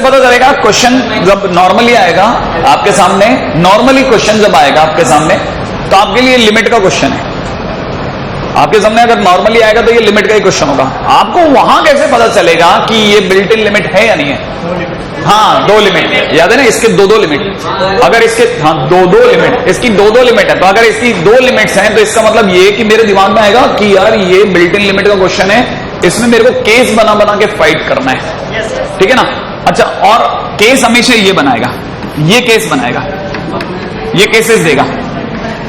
पता चलेगा? क्वेश्चन जब नॉर्मली आएगा आपके सामने, नॉर्मली क्वेश्चन जब आएगा आपके सामने, तो आपके लिए लिमिट का क्वेश्चन है। आपके सामने अगर नॉर्मली आएगा तो ये लिमिट का ही क्वेश्चन होगा। आपको वहां कैसे पता चलेगा कि ये बिल्ट इन लिमिट है या नहीं है? हाँ, 2 लिमिट याद है ना, इसके 2 लिमिट। अगर इसके, हाँ 2 लिमिट, इसकी 2 लिमिट है। तो अगर इसकी 2 लिमिट्स हैं तो इसका मतलब ये कि मेरे दिमाग में आएगा कि यार ये बिल्ट इन लिमिट का क्वेश्चन है, इसमें मेरे को केस बना बना के फाइट करना है, ठीक है ना। अच्छा, और केस हमेशा ये बनाएगा, ये केस बनाएगा, ये केसेस देगा,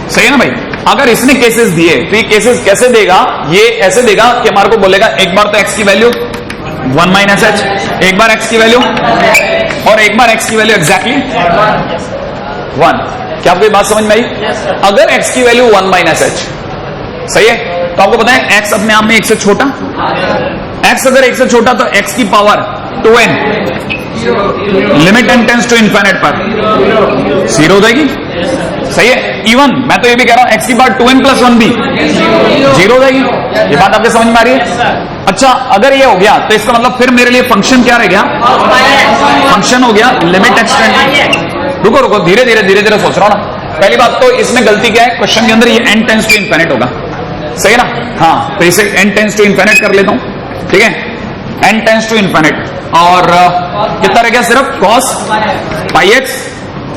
सही है ना भाई। अगर इसने केसेस दिए तो ये केसेस कैसे देगा? ये ऐसे देगा कि हमारे को बोलेगा एक बार तो x की वैल्यू 1 माइनस एच, एक बार x की वैल्यू, और एक बार x की वैल्यू एग्जैक्टली 1। क्या आपको ये बात समझ में आई? अगर x की वैल्यू 1 माइनस एच, सही है, तो आपको पता है x अपने आप में 1 से छोटा, x अगर 1 से छोटा तो x की power 2n, limit n tends to infinite पर 0 हो जाएगी, सही है। इवन मैं तो ये भी कह रहा हूं x की पावर 2n प्लस 1 भी 0 हो जाएगी। ये बात आपके समझ में आ रही है? अच्छा, अगर ये हो गया तो इसका मतलब फिर मेरे लिए फंक्शन क्या रह गया? फंक्शन हो गया लिमिट एक्सटेंड। रुको रुको, धीरे धीरे धीरे धीरे सोच रहा हूं ना। पहली बात तो इसमें गलती क्या है? क्वेश्चन के अंदर ये n टेंड्स टू इनफिनिट होगा, सही है ना। हाँ, तो इसे n टेंड्स टू इनफिनिट कर लेता हूं, ठीक है, n टेंड्स टू इनफिनिट। और कितना रह गया? सिर्फ cos pi x,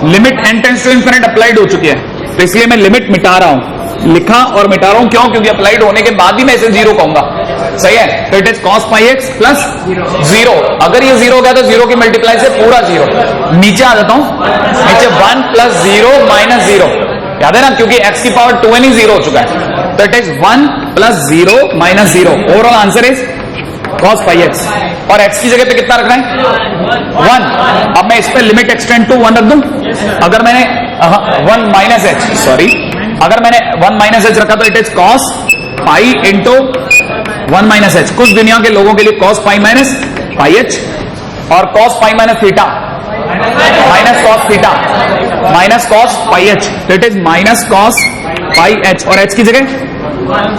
limit n tends to infinite applied हो चुकी है, तो इसलिए मैं लिमिट मिटा रहा हूं, लिखा और मिटा रहा हूं। क्यों? क्योंकि अप्लाइड होने के बाद ही मैं इसे 0 कहूंगा, सही है। तो it is cos pi x plus 0। अगर ये 0 हो गया तो 0 की मल्टीप्लाई से पूरा 0। नीचे आ जाता हूं, नीचे 1 प्लस 0 माइनस 0, याद है ना, क्योंकि x की पावर 2n ही 0 हो चुका है। तो it is 1 plus 0 minus 0। Overall answer is cos pi x, और x की जगह पे कितना रखना है? 1। अब मैं इस पे लिमिट एक्सटेंड टू 1 रख दूं। अगर मैंने 1 माइनस एच, सॉरी, अगर मैंने 1 माइनस एच रखा तो it is cos pi into 1 minus H. कुछ दुनिया के लोगों के लिए cos pi minus pi H, और cos pi minus theta minus cos theta minus cos पाई एच, तो it is minus cos pi H. और h की जगह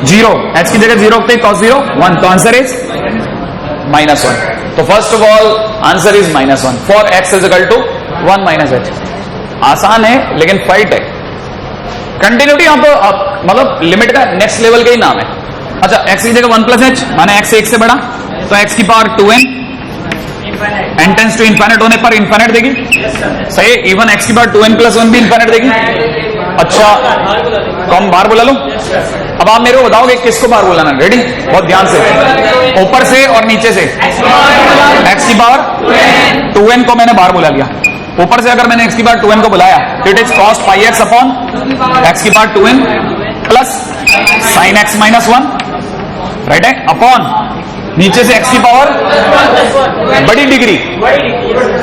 0, h की जगह 0 रखते cos 0 1, तो आंसर इज -1। तो first of all answer is -1 for x is equal to 1 minus H. आसान है लेकिन फाइट है। कंटिन्यूटी आप मतलब लिमिट का नेक्स्ट लेवल का ही नाम है। अच्छा, x की जगह 1 प्लस एच, माने x से 1 से बड़ा, तो x की power 2n, n tends to infinite होने पर इनफिनिट देगी, सही है। इवन x की पावर 2n प्लस 1 भी इनफिनिट देगी। अच्छा, तो हम बार बुला लो। अब आप मेरे को बताओगे किसको बार बुलाना? रेडी? बहुत ध्यान से, ऊपर से और नीचे से। x की पावर 2n को मैंने बार बुला लिया। ऊपर से अगर मैंने x की पावर 2n को बुलाया तो it is cos pi x upon x की power 2n plus sin x minus 1, right है, अपॉन नीचे से x की पावर बड़ी डिग्री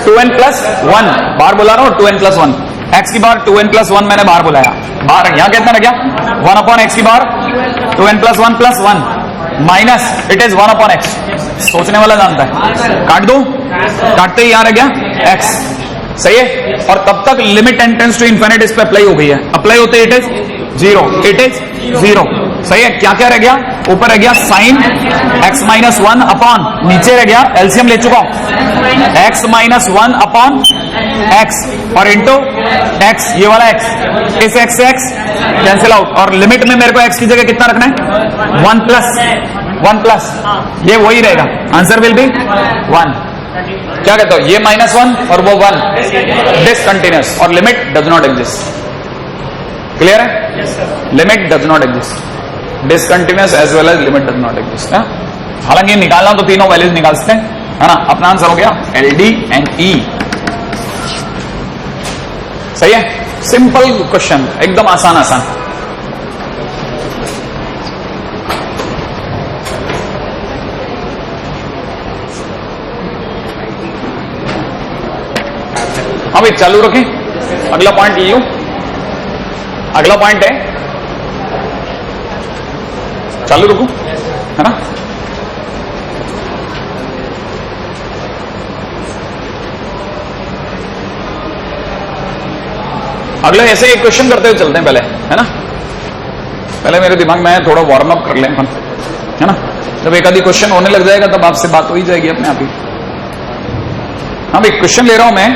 2n प्लस 1 बार बुला रहा हूं, 2n प्लस 1, x की पावर 2n प्लस 1 मैंने बार बुलाया। बार यहां कितना रह गया? 1 अपॉन x की power 2n plus 1 plus 1 minus it is 1 upon x। सोचने वाला जानता है। काट दो, काटते ही यहां रह गया x, सही है। और तब तक limit n tends to infinite इस पे अप्लाई हो गई है। अप्लाई होते इट इज 0, इट इज 0, सही है। क्या क्या रह गया? ऊपर रह गया साइन x माइनस 1 अपॉन, नीचे रह गया एलसीएम ले चुका हूं, x माइनस 1 अपॉन x और इंटू x, ये वाला x, इस x से x कैंसिल आउट। और लिमिट में मेरे को x की जगह कितना रखना है? 1 प्लस, ये वही रहेगा, आंसर विल बी 1। क्या कहते हो? ये -1 और वो 1 डिसकंटिन्यूअस, और limit does not exist. Clear है? Limit does not exist, discontinuous as well as limit does not exist. हालांकि निकालना तो तीनों वैल्यूज निकाल सकते हैं, है ना। अपना आंसर हो गया LD एंड E, सही है। सिंपल क्वेश्चन, एकदम आसान आसान। अभी चालू रखें, अगला पॉइंट ये, अगला पॉइंट है, चालू रखूं, है ना। अगले ऐसे एक क्वेश्चन करते हुए चलते हैं पहले, है ना। पहले मेरे दिमाग में थोड़ा वार्म अप कर लें अपन, है ना। जब एक आधी क्वेश्चन होने लग जाएगा तब आपसे बात हो ही जाएगी अपने आप ही। हाँ भाई क्वेश्चन ले रहा हूं मैं,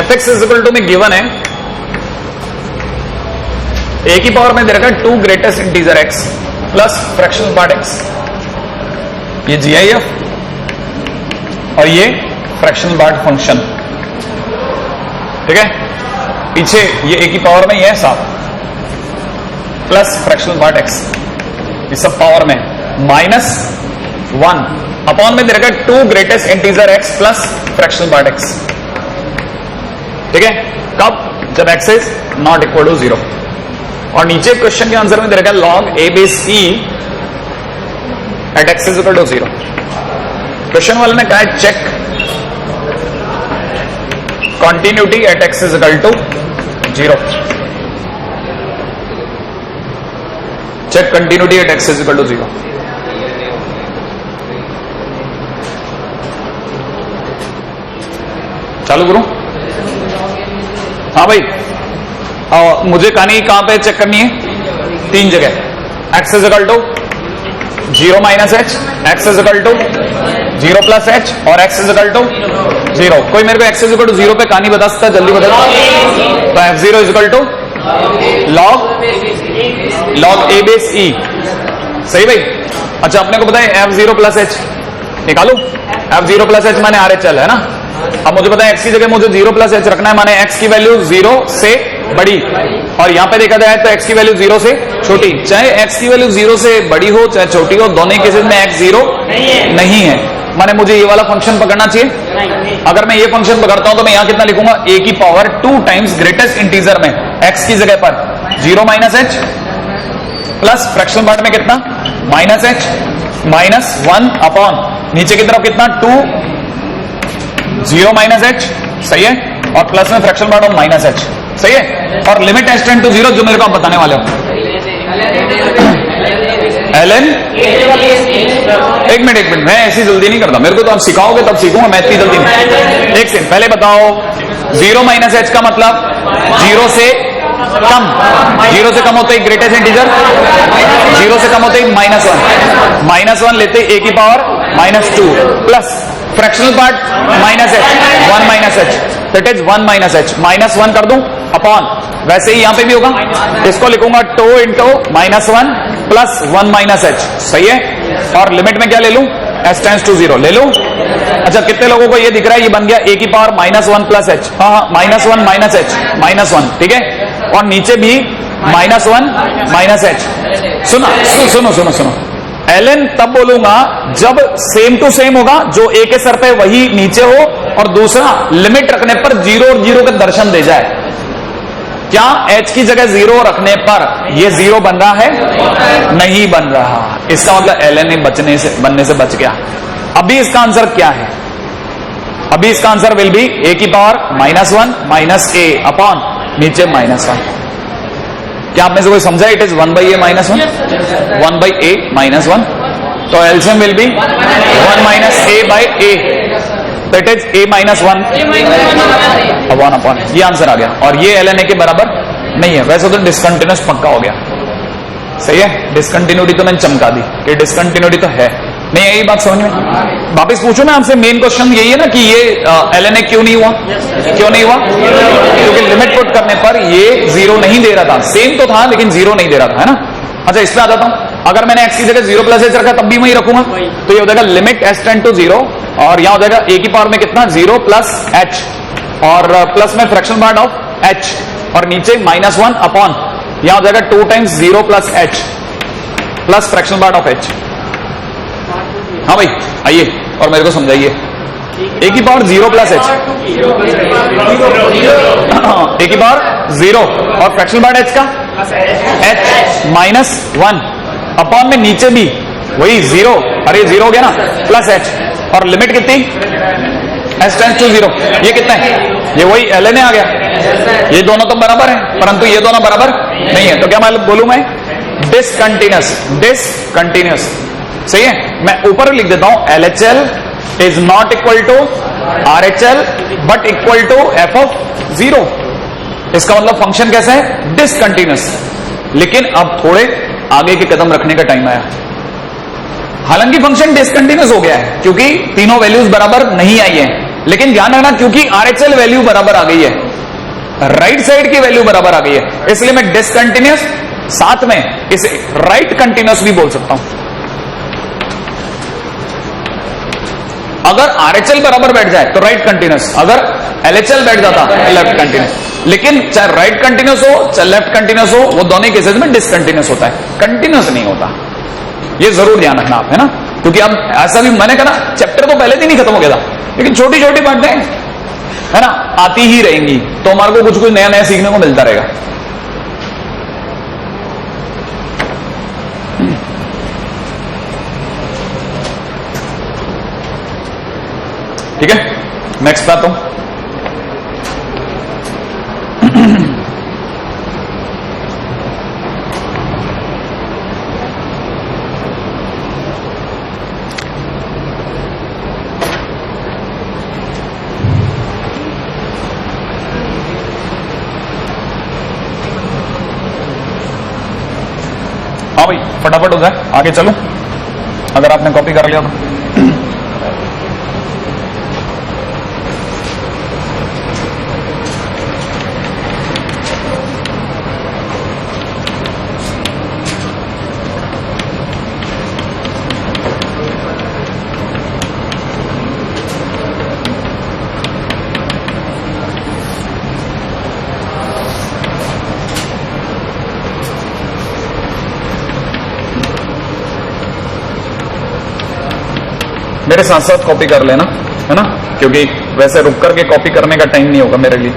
fx इज इक्वल टू में गिवन है a की पावर में दे रखा है 2 greatest integer x plus fractional part x, ये GIF और ये फ्रैक्शनल पार्ट फंक्शन, ठीक है। पीछे ये a की पावर में ये है 7 प्लस फ्रैक्शनल पार्ट x, ये सब पावर में माइनस 1 अपॉन में दे रखा है 2 greatest integer x plus fractional part x, ठीक है। कब? जब x is not equal to 0। और नीचे क्वेश्चन के आंसर में दे रखा है log a base e at x is equal to 0। Question वाले ने कहा है check continuity at x is equal to 0। Check continuity at x is equal to 0। चालू करूं? हाँ भाई, मुझे कहानी कहां पे चेक करनी है? 3 जगह। x is equal to 0 minus h, x is equal to 0 plus h और x इज इक्वल टू 0। कोई मेरे को x इज इक्वल टू 0 पे कहानी बता सकता है? जल्दी बता। तो f0 is equal to log a base e, सही भाई। अच्छा, अपने को पता है f0 प्लस एच निकालू। f0 प्लस एच माने RHL है ना। अब मुझे पता है x की जगह मुझे 0 प्लस एच रखना है, माने x की वैल्यू 0 से बड़ी, और यहां पे देखा जाए तो x की वैल्यू 0 से छोटी। चाहे x की वैल्यू 0 से बड़ी हो चाहे छोटी हो, दोनों केसेस में x 0 नहीं है, माने मुझे ये वाला फंक्शन पकड़ना चाहिए। अगर मैं ये फंक्शन पकड़ता हूं तो मैं यहां कितना लिखूंगा? a की पावर 2 टाइम्स ग्रेटेस्ट इंटीजर में x की जगह पर 0 minus H plus fractional part में कितना? माइनस एच माइनस 1 अपॉन नीचे की तरफ कितना? 2 0 माइनस एच, सही है, और प्लस में fractional part of minus H, सही है। और लिमिट एच टेंड टू 0 जो मेरे को आप बताने वाले हो। ln, एक मिनट मैं ऐसी जल्दी नहीं करता, मेरे को तो आप सिखाओगे तब सीखूंगा, मैं इतनी जल्दी नहीं। एक सेकंड पहले बताओ, 0 माइनस एच का मतलब 0 से कम, 0 से कम होते ही ग्रेटेस्ट इंटीजर, 0 से कम होते ही -1 लेते a की power -2 plus fractional part minus H, 1 minus H, that is 1 minus H, -1 कर दूं अपॉन, वैसे ही यहां पे भी होगा, इसको लिखूंगा 2 इंटू -1 प्लस 1 माइनस एच, सही है। और लिमिट में क्या ले लूं? s टेंड्स टू 0 ले लूं। अच्छा, कितने लोगों को ये दिख रहा है? ये बन गया a की पावर -1 प्लस एच, हाँ -1 माइनस एच, -1, ठीक है। और नीचे भी -1 माइनस एच। सुनो ln तब बोलूंगा जब सेम टू सेम होगा, जो a के सर पे वही नीचे हो, और दूसरा लिमिट रखने पर 0 और 0 का दर्शन दे जाए। क्या h की जगह 0 रखने पर ये 0 बन रहा है? नहीं बन रहा। इसका मतलब ln बनने से बच गया। अभी इसका आंसर क्या है? अभी इसका आंसर विल बी a की पावर -1 माइनस a अपॉन नीचे -1। क्या आपने से कोई समझा? इट इज 1/a -1, 1/a -1, तो LCM will be 1 minus a by a, that is a -1 upon, ये आंसर आ गया। और ये ln a के बराबर नहीं है। वैसे तो डिसकंटिन्यूस पक्का हो गया, सही है। डिसकंटिन्यूटी तो मैंने चमका दी, ये डिसकंटिन्यूटी तो है नहीं। यही बात समझ में? वापिस पूछो मैं आपसे, मेन क्वेश्चन यही है ना कि ये ln a क्यों नहीं हुआ? क्यों नहीं हुआ? क्योंकि लिमिट पुट करने पर ये 0 नहीं दे रहा था, सेम तो था लेकिन 0 नहीं दे रहा था, है ना। अच्छा, इस पे आ जाता हूं। अगर मैंने x की जगह 0 प्लस एच रखा तब भी वही रखूंगा, तो ये हो जाएगा लिमिट s टेंड टू 0, और यहां हो जाएगा a की पावर में कितना? 0 प्लस एच, और प्लस में फ्रैक्शनल पार्ट ऑफ h, और नीचे -1 अपॉन, यहां हो जाएगा 2 times 0 plus H plus fractional part of h। हाँ भाई आइए और मेरे को समझाइए। a की पावर 0 प्लस एच, a की पावर 0 और फ्रैक्शनल पार्ट h का h -1 अपॉन में नीचे भी वही 0, अरे 0 हो गया ना, प्लस h, और लिमिट कितनी? s tends to 0। ये कितना है? ये वही ln आ गया। ये दोनों तो बराबर हैं, परंतु ये दोनों बराबर नहीं है, तो क्या मैं बोलूं? मैं डिसकंटिन्यूस, सही है। मैं ऊपर लिख देता हूं, LHL is not equal to RHL but equal to f of 0। इसका मतलब फंक्शन कैसा है? डिसकंटिन्यूस। लेकिन अब थोड़े आगे के कदम रखने का टाइम आया। हालांकि फंक्शन डिसकंटिन्यूस हो गया है क्योंकि तीनों वैल्यूज बराबर नहीं आई है, लेकिन ध्यान रखना क्योंकि आरएचएल वैल्यू बराबर आ गई है, राइट साइड की वैल्यू बराबर आ गई है, इसलिए मैं डिसकंटिन्यूस साथ में इसे राइट कंटिन्यूस भी बोल सकता हूं। अगर आरएचएल बराबर बैठ जाए तो राइट कंटिन्यूस, अगर एलएचएल बैठ जाता लेफ्ट कंटिन्यूस, लेकिन चाहे राइट कंटिन्यूस हो चाहे लेफ्ट कंटिन्यूस हो, वो दोनों केसेस में डिसकंटिन्यूस होता है, कंटिन्यूस नहीं होता। ये जरूर ध्यान रखना आप, है ना, क्योंकि अब ऐसा भी मैंने कहा ना, चैप्टर तो पहले दिन ही खत्म हो गया था, लेकिन छोटी छोटी बातें है ना आती ही रहेंगी, तो हमारे को कुछ कुछ नया नया सीखने को मिलता रहेगा। ठीक है, नेक्स्ट बात हूं। हाँ भाई फटाफट हो जाए, आगे चलो, अगर आपने कॉपी कर लिया तो। मेरे साथ साथ कॉपी कर लेना, है ना, क्योंकि वैसे रुक करके कॉपी करने का टाइम नहीं होगा मेरे लिए।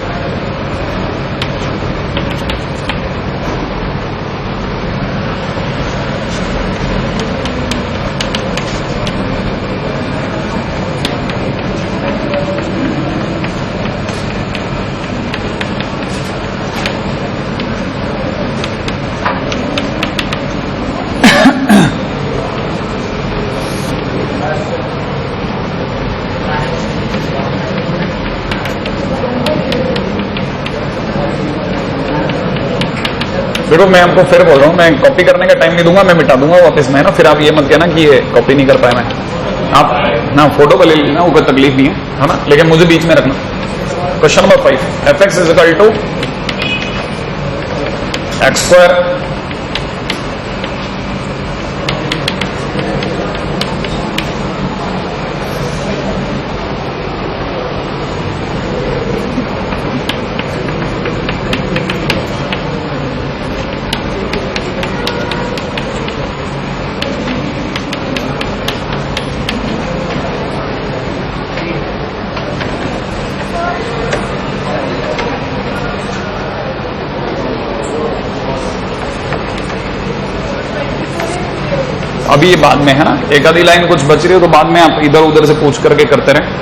देखो मैं आपको फिर बोल रहा हूँ, मैं कॉपी करने का टाइम नहीं दूंगा, मैं मिटा दूंगा वापस में, ना फिर आप ये मत कहना कि ये कॉपी नहीं कर पाया मैं। आप ना फोटो को ले लेना, वो कोई तकलीफ नहीं है ना, लेकिन मुझे बीच में रखना। Question number 5, fx is equal to x square अभी ये बाद में, है ना, एक आधी लाइन कुछ बच रही हो तो बाद में आप इधर उधर से पूछ करके करते रहे।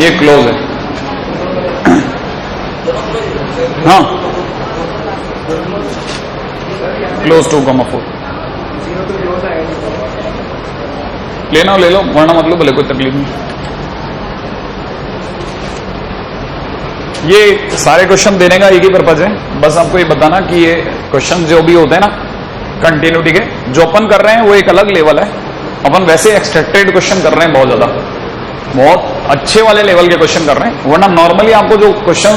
ये क्लोज है। हाँ, क्लोज 2,4 लेना ले लो, वरना मतलब भले कोई तकलीफ नहीं। ये सारे क्वेश्चन देने का एक ही पर्पज है, बस आपको ये बताना कि ये क्वेश्चन जो भी होते हैं ना कंटिन्यूटी के, जो अपन कर रहे हैं वो एक अलग लेवल है। अपन वैसे एक्सट्रैक्टेड क्वेश्चन कर रहे हैं, बहुत ज्यादा, बहुत अच्छे वाले लेवल के क्वेश्चन कर रहे हैं। वरना नॉर्मली आपको जो क्वेश्चन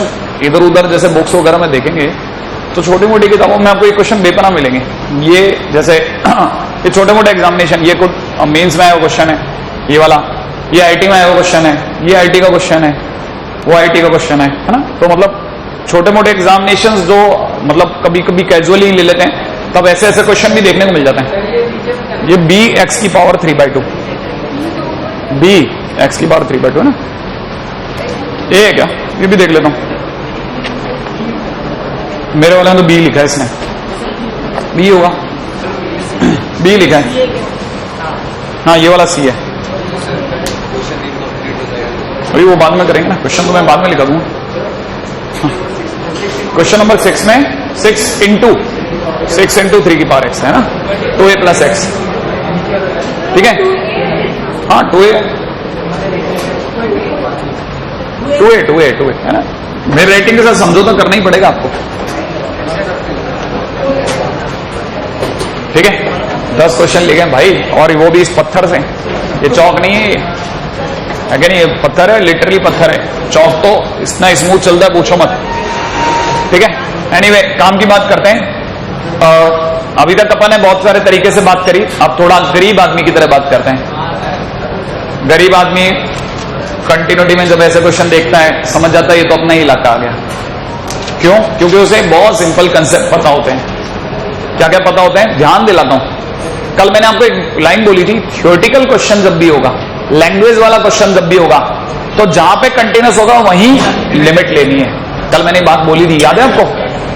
इधर उधर जैसे बुक्स वगैरह में देखेंगे तो छोटी मोटी किताबों में आपको ये क्वेश्चन बेपना मिलेंगे। ये जैसे ये छोटे मोटे एग्जामिनेशन, ये कुछ मेंस में आया हुआ क्वेश्चन है, ये वाला, ये आईटी में आया हुआ क्वेश्चन है, ये आईटी का क्वेश्चन है, वो आईटी का क्वेश्चन है ना। तो मतलब छोटे मोटे एग्जामिनेशन जो मतलब कभी कभी कैजुअली ले लेते हैं, तब ऐसे ऐसे क्वेश्चन भी देखने को मिल जाते हैं। ये बी एक्स की पावर 3/2, बी एक्स की पावर 3/2 है ना, ये है क्या? ये भी देख लेता हूं, मेरे वाले ने तो बी लिखा है, इसने बी होगा, बी लिखा है। हाँ, ये वाला सी है। अभी वो बाद में करेंगे ना, क्वेश्चन तो मैं बाद में लिखा दूंगा। क्वेश्चन नंबर 6 में 6 इंटू 3 की पावर एक्स है ना, 2a + x, ठीक है। हाँ 2a है ना। मेरे रेटिंग के साथ समझौता करना ही पड़ेगा आपको, ठीक है। 10 क्वेश्चन लिखे भाई, और वो भी इस पत्थर से, ये चौक नहीं है, ये नहीं, ये पत्थर है, लिटरली पत्थर है। चौक तो इतना स्मूथ चलता है पूछो मत, ठीक है। एनीवे, काम की बात करते हैं। अभी तक अपन ने बहुत सारे तरीके से बात करी, अब थोड़ा गरीब आदमी की तरह बात करते हैं। गरीब आदमी कंटिन्यूटी में जब ऐसे क्वेश्चन देखता है, समझ जाता है ये तो अपना ही इलाका आ गया। क्यों? क्योंकि उसे बहुत सिंपल कंसेप्ट पता होते हैं। क्या क्या पता होते हैं? ध्यान दिलाता हूं, कल मैंने आपको एक लाइन बोली थी, थ्योरेटिकल क्वेश्चन जब भी होगा, लैंग्वेज वाला क्वेश्चन जब भी होगा, तो जहां पे कंटिन्यूस होगा वहीं लिमिट लेनी है। कल मैंने बात बोली थी, याद है आपको,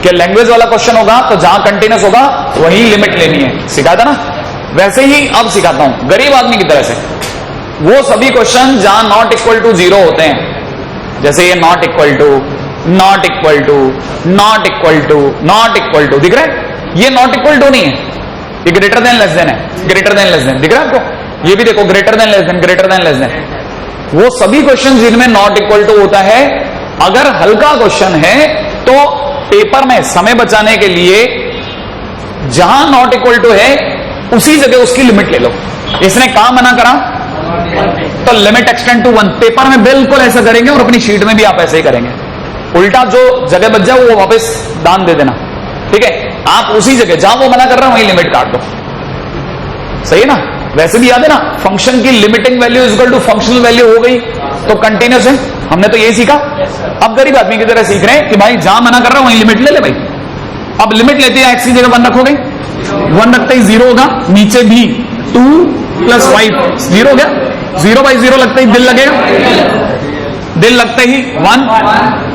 कि लैंग्वेज वाला क्वेश्चन होगा तो जहां कंटिन्यूस होगा वहीं लिमिट लेनी है। सिखाया था ना? वैसे ही अब सिखाता हूं गरीब आदमी की तरह से। वो सभी क्वेश्चन जहां नॉट इक्वल टू 0 होते हैं, जैसे ये not equal to, not equal to, not equal to, not equal to, दिख रहा है? ये नॉट इक्वल टू नहीं है, ये ग्रेटर देन लेस देन है, ग्रेटर देन लेस देन, दिख रहा है आपको? ये भी देखो, greater than less then, greater than less then. वो सभी क्वेश्चन जिनमें नॉट इक्वल टू होता है, अगर हल्का क्वेश्चन है तो पेपर में समय बचाने के लिए जहां नॉट इक्वल टू है उसी जगह उसकी लिमिट ले लो। इसने कहां मना करा? तो लिमिट एक्सटेंड टू 1। पेपर में बिल्कुल ऐसा करेंगे और अपनी शीट में भी आप ऐसे ही करेंगे। उल्टा जो जगह बच जाए वो वापस दान दे देना, ठीक है। आप उसी जगह जहां वो मना कर रहा है वहीं लिमिट काट दो, सही है ना? वैसे भी याद है ना, फंक्शन की limiting value is equal to functional value हो गई तो कंटिन्यूस है। हमने तो यही सीखा। अब गरीब आदमी की तरह सीख रहे हैं कि भाई जहां मना कर रहा है वहीं लिमिट ले ले भाई। अब लिमिट लेते हैं, एक्स की जगह 1 रखोगे, 1 रखते ही 0 होगा, नीचे भी 2 + 5 0 हो गया। 0/0 लगते ही दिल लगेगा, दिल लगते ही 1,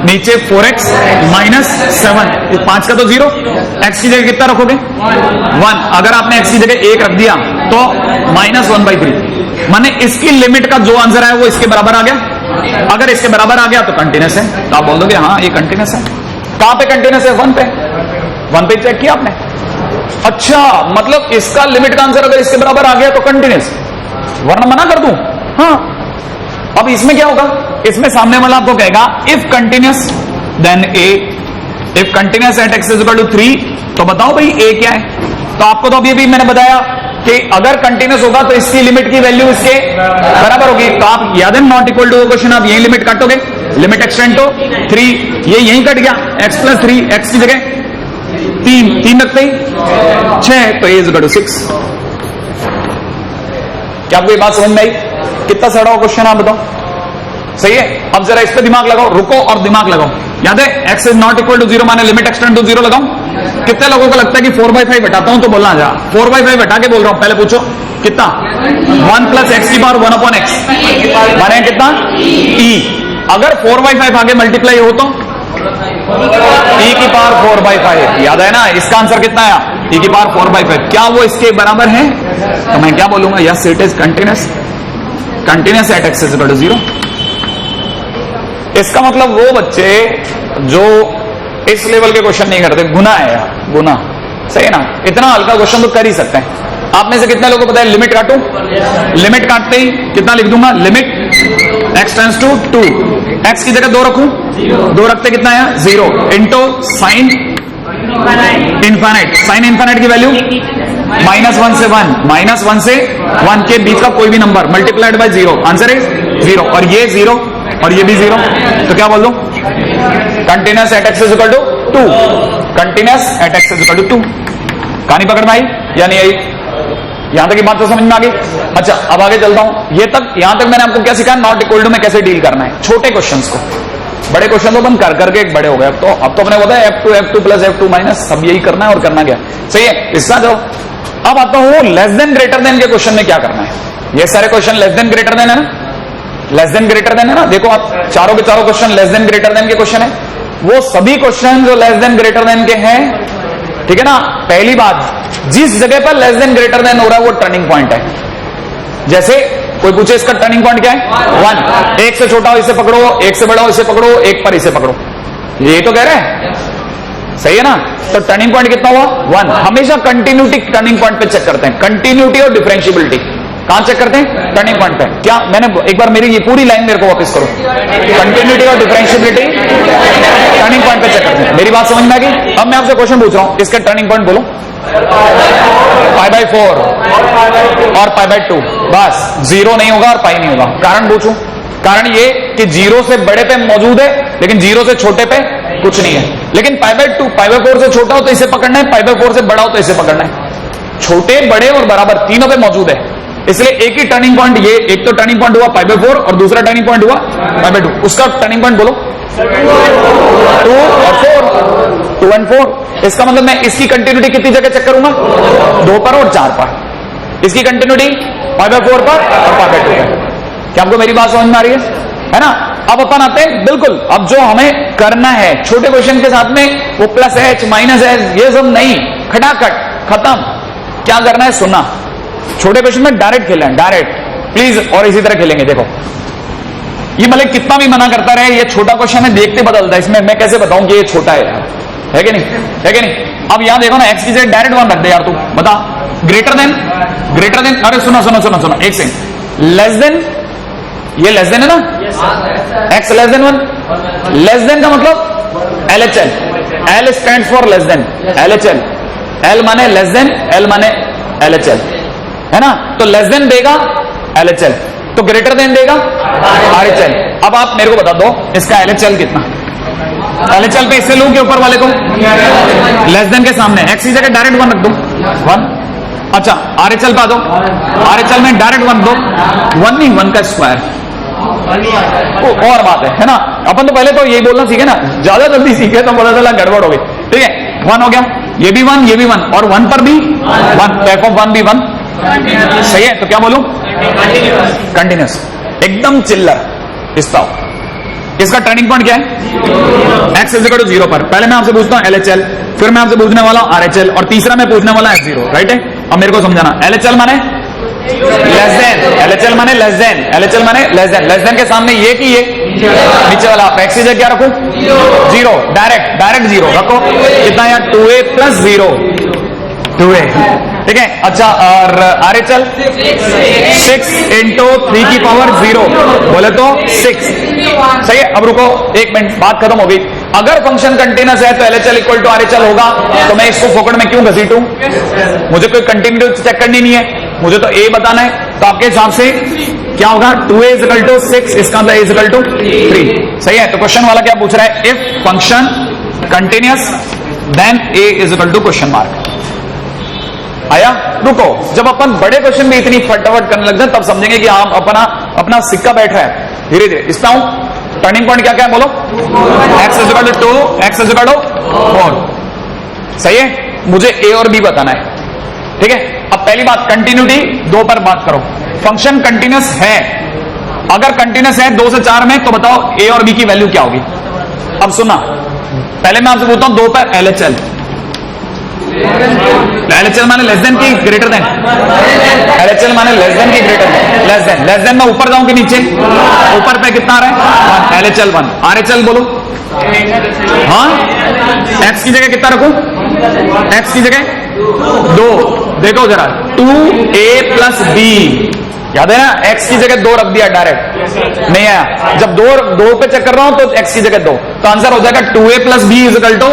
नीचे 4x - 7, 5 का तो 0, x की जगह कितना रखोगे? 1। अगर आपने x की जगह 1 रख दिया तो -1/3, माने इसकी लिमिट का जो आंसर है वो इसके बराबर आ गया। अगर इसके बराबर आ गया तो कंटिन्यूस है, तो आप बोल दोगे हाँ ये कंटिन्यूस है। कहां पे कंटिन्यूस है? 1 पे। 1 पे चेक किया आपने? अच्छा, मतलब इसका लिमिट का आंसर अगर इसके बराबर आ गया तो कंटिन्यूस, वरना मना कर दूं। हाँ, अब इसमें क्या होगा? इसमें सामने वाला आपको कहेगा if continuous then a, if continuous at x = 3, तो बताओ भाई a क्या है? तो आपको तो अभी मैंने बताया कि अगर कंटिन्यूस होगा तो इसकी लिमिट की वैल्यू इसके बराबर होगी। तो आप याद है नॉट इक्वल टू क्वेश्चन, आप यही लिमिट काटोगे, लिमिट एक्सटेंड टू 3, ये यही कट गया, x + 3, x की जगह 3 रखते ही 6, तो a = 6। क्या आपको ये बात समझ में आई? कितना सड़ा हुआ क्वेश्चन आप बताओ, सही है? अब जरा इस पे दिमाग लगाओ, रुको और दिमाग लगाओ। याद है x ≠ = 0 माने लिमिट एक्सटेंड टू 0 लगाओ। कितने लोगों को लगता है कि 4/5 हटाता हूं तो बोलना जा, 4/5 हटा के बोल रहा हूं, पहले पूछो कितना? 1 + x की पावर 1/x माने कितना? e। अगर 4/5 आगे मल्टीप्लाई हो तो e की पावर 4/5, याद है ना? इसका आंसर कितना आया? e की पावर 4/5। क्या वो इसके बराबर है? तो मैं क्या बोलूंगा? Yes it is continuous, continuous at x = 0। इसका मतलब वो बच्चे जो इस लेवल के क्वेश्चन नहीं करते, गुना है यार, गुना। सही है ना, इतना हल्का क्वेश्चन तो कर ही सकते हैं। आप में से कितने लोगों को पता है लिमिट काटू? लिमिट काटते ही कितना लिख दूंगा? Limit x tends to 2, x की जगह 2 रखूं, 2 रखते कितना है? 0 into sine infinite. Sine infinite की वैल्यू -1 से 1, -1 से 1 के बीच का कोई भी number multiplied by 0, answer is 0। और ये 0 और ये भी 0, तो क्या बोल दूं? Continuous at x is equal to 2, continuous at x is equal to 2। कहानी पकड़ में आई या नहीं आई? यहां तक की बात तो समझ में आ गई। अच्छा, अब आगे चलता हूं। ये तक, यहां तक मैंने आपको क्या सिखाया? नॉट इक्वल टू में कैसे डील करना है छोटे क्वेश्चंस को। बड़े क्वेश्चन तो अपन कर करके एक बड़े हो गए। अब तो अपने पता है F2 प्लस F2 माइनस सब यही करना है और करना क्या सही है। इसका जो अब आता हूं लेस देन ग्रेटर देन के क्वेश्चन में क्या करना है। ये सारे question less than greater than है ना, लेस देन ग्रेटर देन है ना। देखो आप चारों के चारों question less than greater than के क्वेश्चन है। वो सभी क्वेश्चन जो लेस देन ग्रेटर देन के हैं, ठीक है ना। पहली बात, जिस जगह पर लेस देन ग्रेटर देन हो रहा है वो टर्निंग पॉइंट है। जैसे कोई पूछे इसका टर्निंग पॉइंट क्या है? 1। एक से छोटा हो इसे पकड़ो, एक से बड़ा हो इसे पकड़ो, एक पर इसे पकड़ो, ये तो कह रहे हैं। सही है ना। तो टर्निंग पॉइंट कितना हुआ? 1। हमेशा कंटिन्यूटी टर्निंग पॉइंट पे चेक करते हैं, कंटिन्यूटी और डिफरेंशियबिलिटी। कहां चेक करते हैं? टर्निंग पॉइंट पे। क्या मैंने एक बार मेरी ये पूरी लाइन मेरे को वापस करो, कंटिन्यूटी और डिफरेंशियबिलिटी टर्निंग पॉइंट पे चेक करते हैं। मेरी बात समझ में आ गई? अब मैं आपसे क्वेश्चन पूछ रहा हूं, इसका टर्निंग पॉइंट बोलो। π/4 और π/2, बस 0 नहीं होगा और पाई नहीं होगा। कारण पूछूं? कारण ये कि 0 से बड़े पे मौजूद है लेकिन 0 से छोटे पे कुछ नहीं है। लेकिन π/2, π/4 से छोटा हो तो इसे पकड़ना है, π/4 से बड़ा हो तो इसे पकड़ना है। छोटे, बड़े और बराबर तीनों पे मौजूद है। इसलिए एक ही टर्निंग पॉइंट, ये एक तो टर्निंग पॉइंट हुआ π/4 और दूसरा टर्निंग पॉइंट हुआ π/2। उसका टर्निंग पॉइंट बोलो। 2 और 4, 2 and 4। इसका मतलब मैं इसकी कंटिन्यूटी कितनी जगह चेक करूंगा? 2 पर और 4 पर। इसकी कंटिन्यूटी π/4 पर और π/2 पर। क्या आपको मेरी बात समझ में आ रही है ना? अब अपन आते हैं बिल्कुल, अब जो हमें करना है छोटे क्वेश्चन के साथ में वो प्लस h माइनस h ये सब नहीं, खटाखट खत्म। क्या करना है? सुनना। छोटे क्वेश्चन में डायरेक्ट खेलना है, डायरेक्ट प्लीज। और इसी तरह खेलेंगे। देखो ये मतलब कितना भी मना करता रहे, ये छोटा क्वेश्चन है, देखते बदलता है। इसमें मैं कैसे बताऊं कि ये छोटा है कि नहीं? है कि नहीं? अब यहां देखो ना, x की जगह डायरेक्ट 1 रख दे यार तू, बता। ग्रेटर देन, अरे सुनो एक सेकंड। लेस देन, ये लेस देन है ना, x less than 1। Less than का मतलब LHL, L stand for less than, LHL। L माने लेस देन, L माने LHL, है ना। तो लेस देन देगा LHL, तो ग्रेटर देन देगा RHL। अब आप मेरे को बता दो इसका LHL कितना? LHL पे इससे लूं कि ऊपर वाले को? लेस देन के सामने x की जगह डायरेक्ट 1 रख दो, 1। अच्छा RHL पे आ दो, RHL में डायरेक्ट 1 दो, 1 नहीं 1 का स्क्वायर। और बात है ना। अपन तो पहले तो यही बोलना सीखे ना, ज्यादा जल्दी सीखे तो पता चला गड़बड़ हो गई। ठीक है, 1 हो गया, ये भी 1, ये भी 1 और 1 पर भी 1, f of 1 भी 1। सही है, तो क्या बोलूं? कंटिन्यूस, एकदम चिल्लर। इसका टर्निंग पॉइंट क्या है? x इज इक्वल टू 0 पर। पहले मैं आपसे पूछता हूं LHL, फिर मैं आपसे पूछने वाला हूं RHL और तीसरा मैं पूछने वाला F0। राइट है? अब मेरे को समझाना, LHL माने लेस देन, LHL माने लेस देन, LHL माने लेस देन। लेस देन के सामने ये कि ये नीचे वाला, x की जगह क्या रखूं? 0, डायरेक्ट 0 रखो। कितना यार? 2a plus 0, 2a। ठीक है। अच्छा, और RHL 6 इंटू 3 की पावर 0 बोले तो 6। सही है। अब रुको एक मिनट, बात खत्म हो गई। अगर फंक्शन कंटिन्यूअस है तो LHL इक्वल टू RHL होगा, तो मैं इसको फोकट में क्यों घसीटूं? मुझे कोई कंटिन्यूटी चेक करनी नहीं है, मुझे तो A बताना है। तो आपके हिसाब से क्या होगा? 2a इज इक्वल टू 6, इसका मतलब a इज इक्वल टू 3। सही है। तो क्वेश्चन वाला क्या पूछ रहा है? If function continuous then a is equal to question mark. आया? रुको, जब अपन बड़े क्वेश्चन में इतनी फटाफट करने लग जाए तब समझेंगे कि आप अपना सिक्का बैठ रहा है। धीरे धीरे इसमें आऊं। टर्निंग पॉइंट क्या क्या है बोलो? x is equal to 2, x is equal to 4। सही है। मुझे a और b बताना है। ठीक है। अब पहली बात, कंटिन्यूटी 2 पर बात करो। फंक्शन कंटिन्यूअस है, अगर कंटिन्यूअस है 2 से 4 में, तो बताओ a और b की वैल्यू क्या होगी? अब सुना, पहले मैं आपसे पूछता हूं 2 पर LHL, LHL माने लेस देन की ग्रेटर देन, LHL माने लेस देन की ग्रेटर देन, लेस देन में ऊपर जाऊं कि नीचे, ऊपर पे कितना आ रहा है 1, LHL 1, RHL बोलो, हाँ x की जगह कितना रखूं, x की जगह 2, देखो जरा 2a प्लस b, याद है ना, x की जगह 2 रख दिया डायरेक्ट, नहीं आया, जब 2 पे चेक कर रहा हूं तो x की जगह 2, तो आंसर हो जाएगा 2a plus b equal to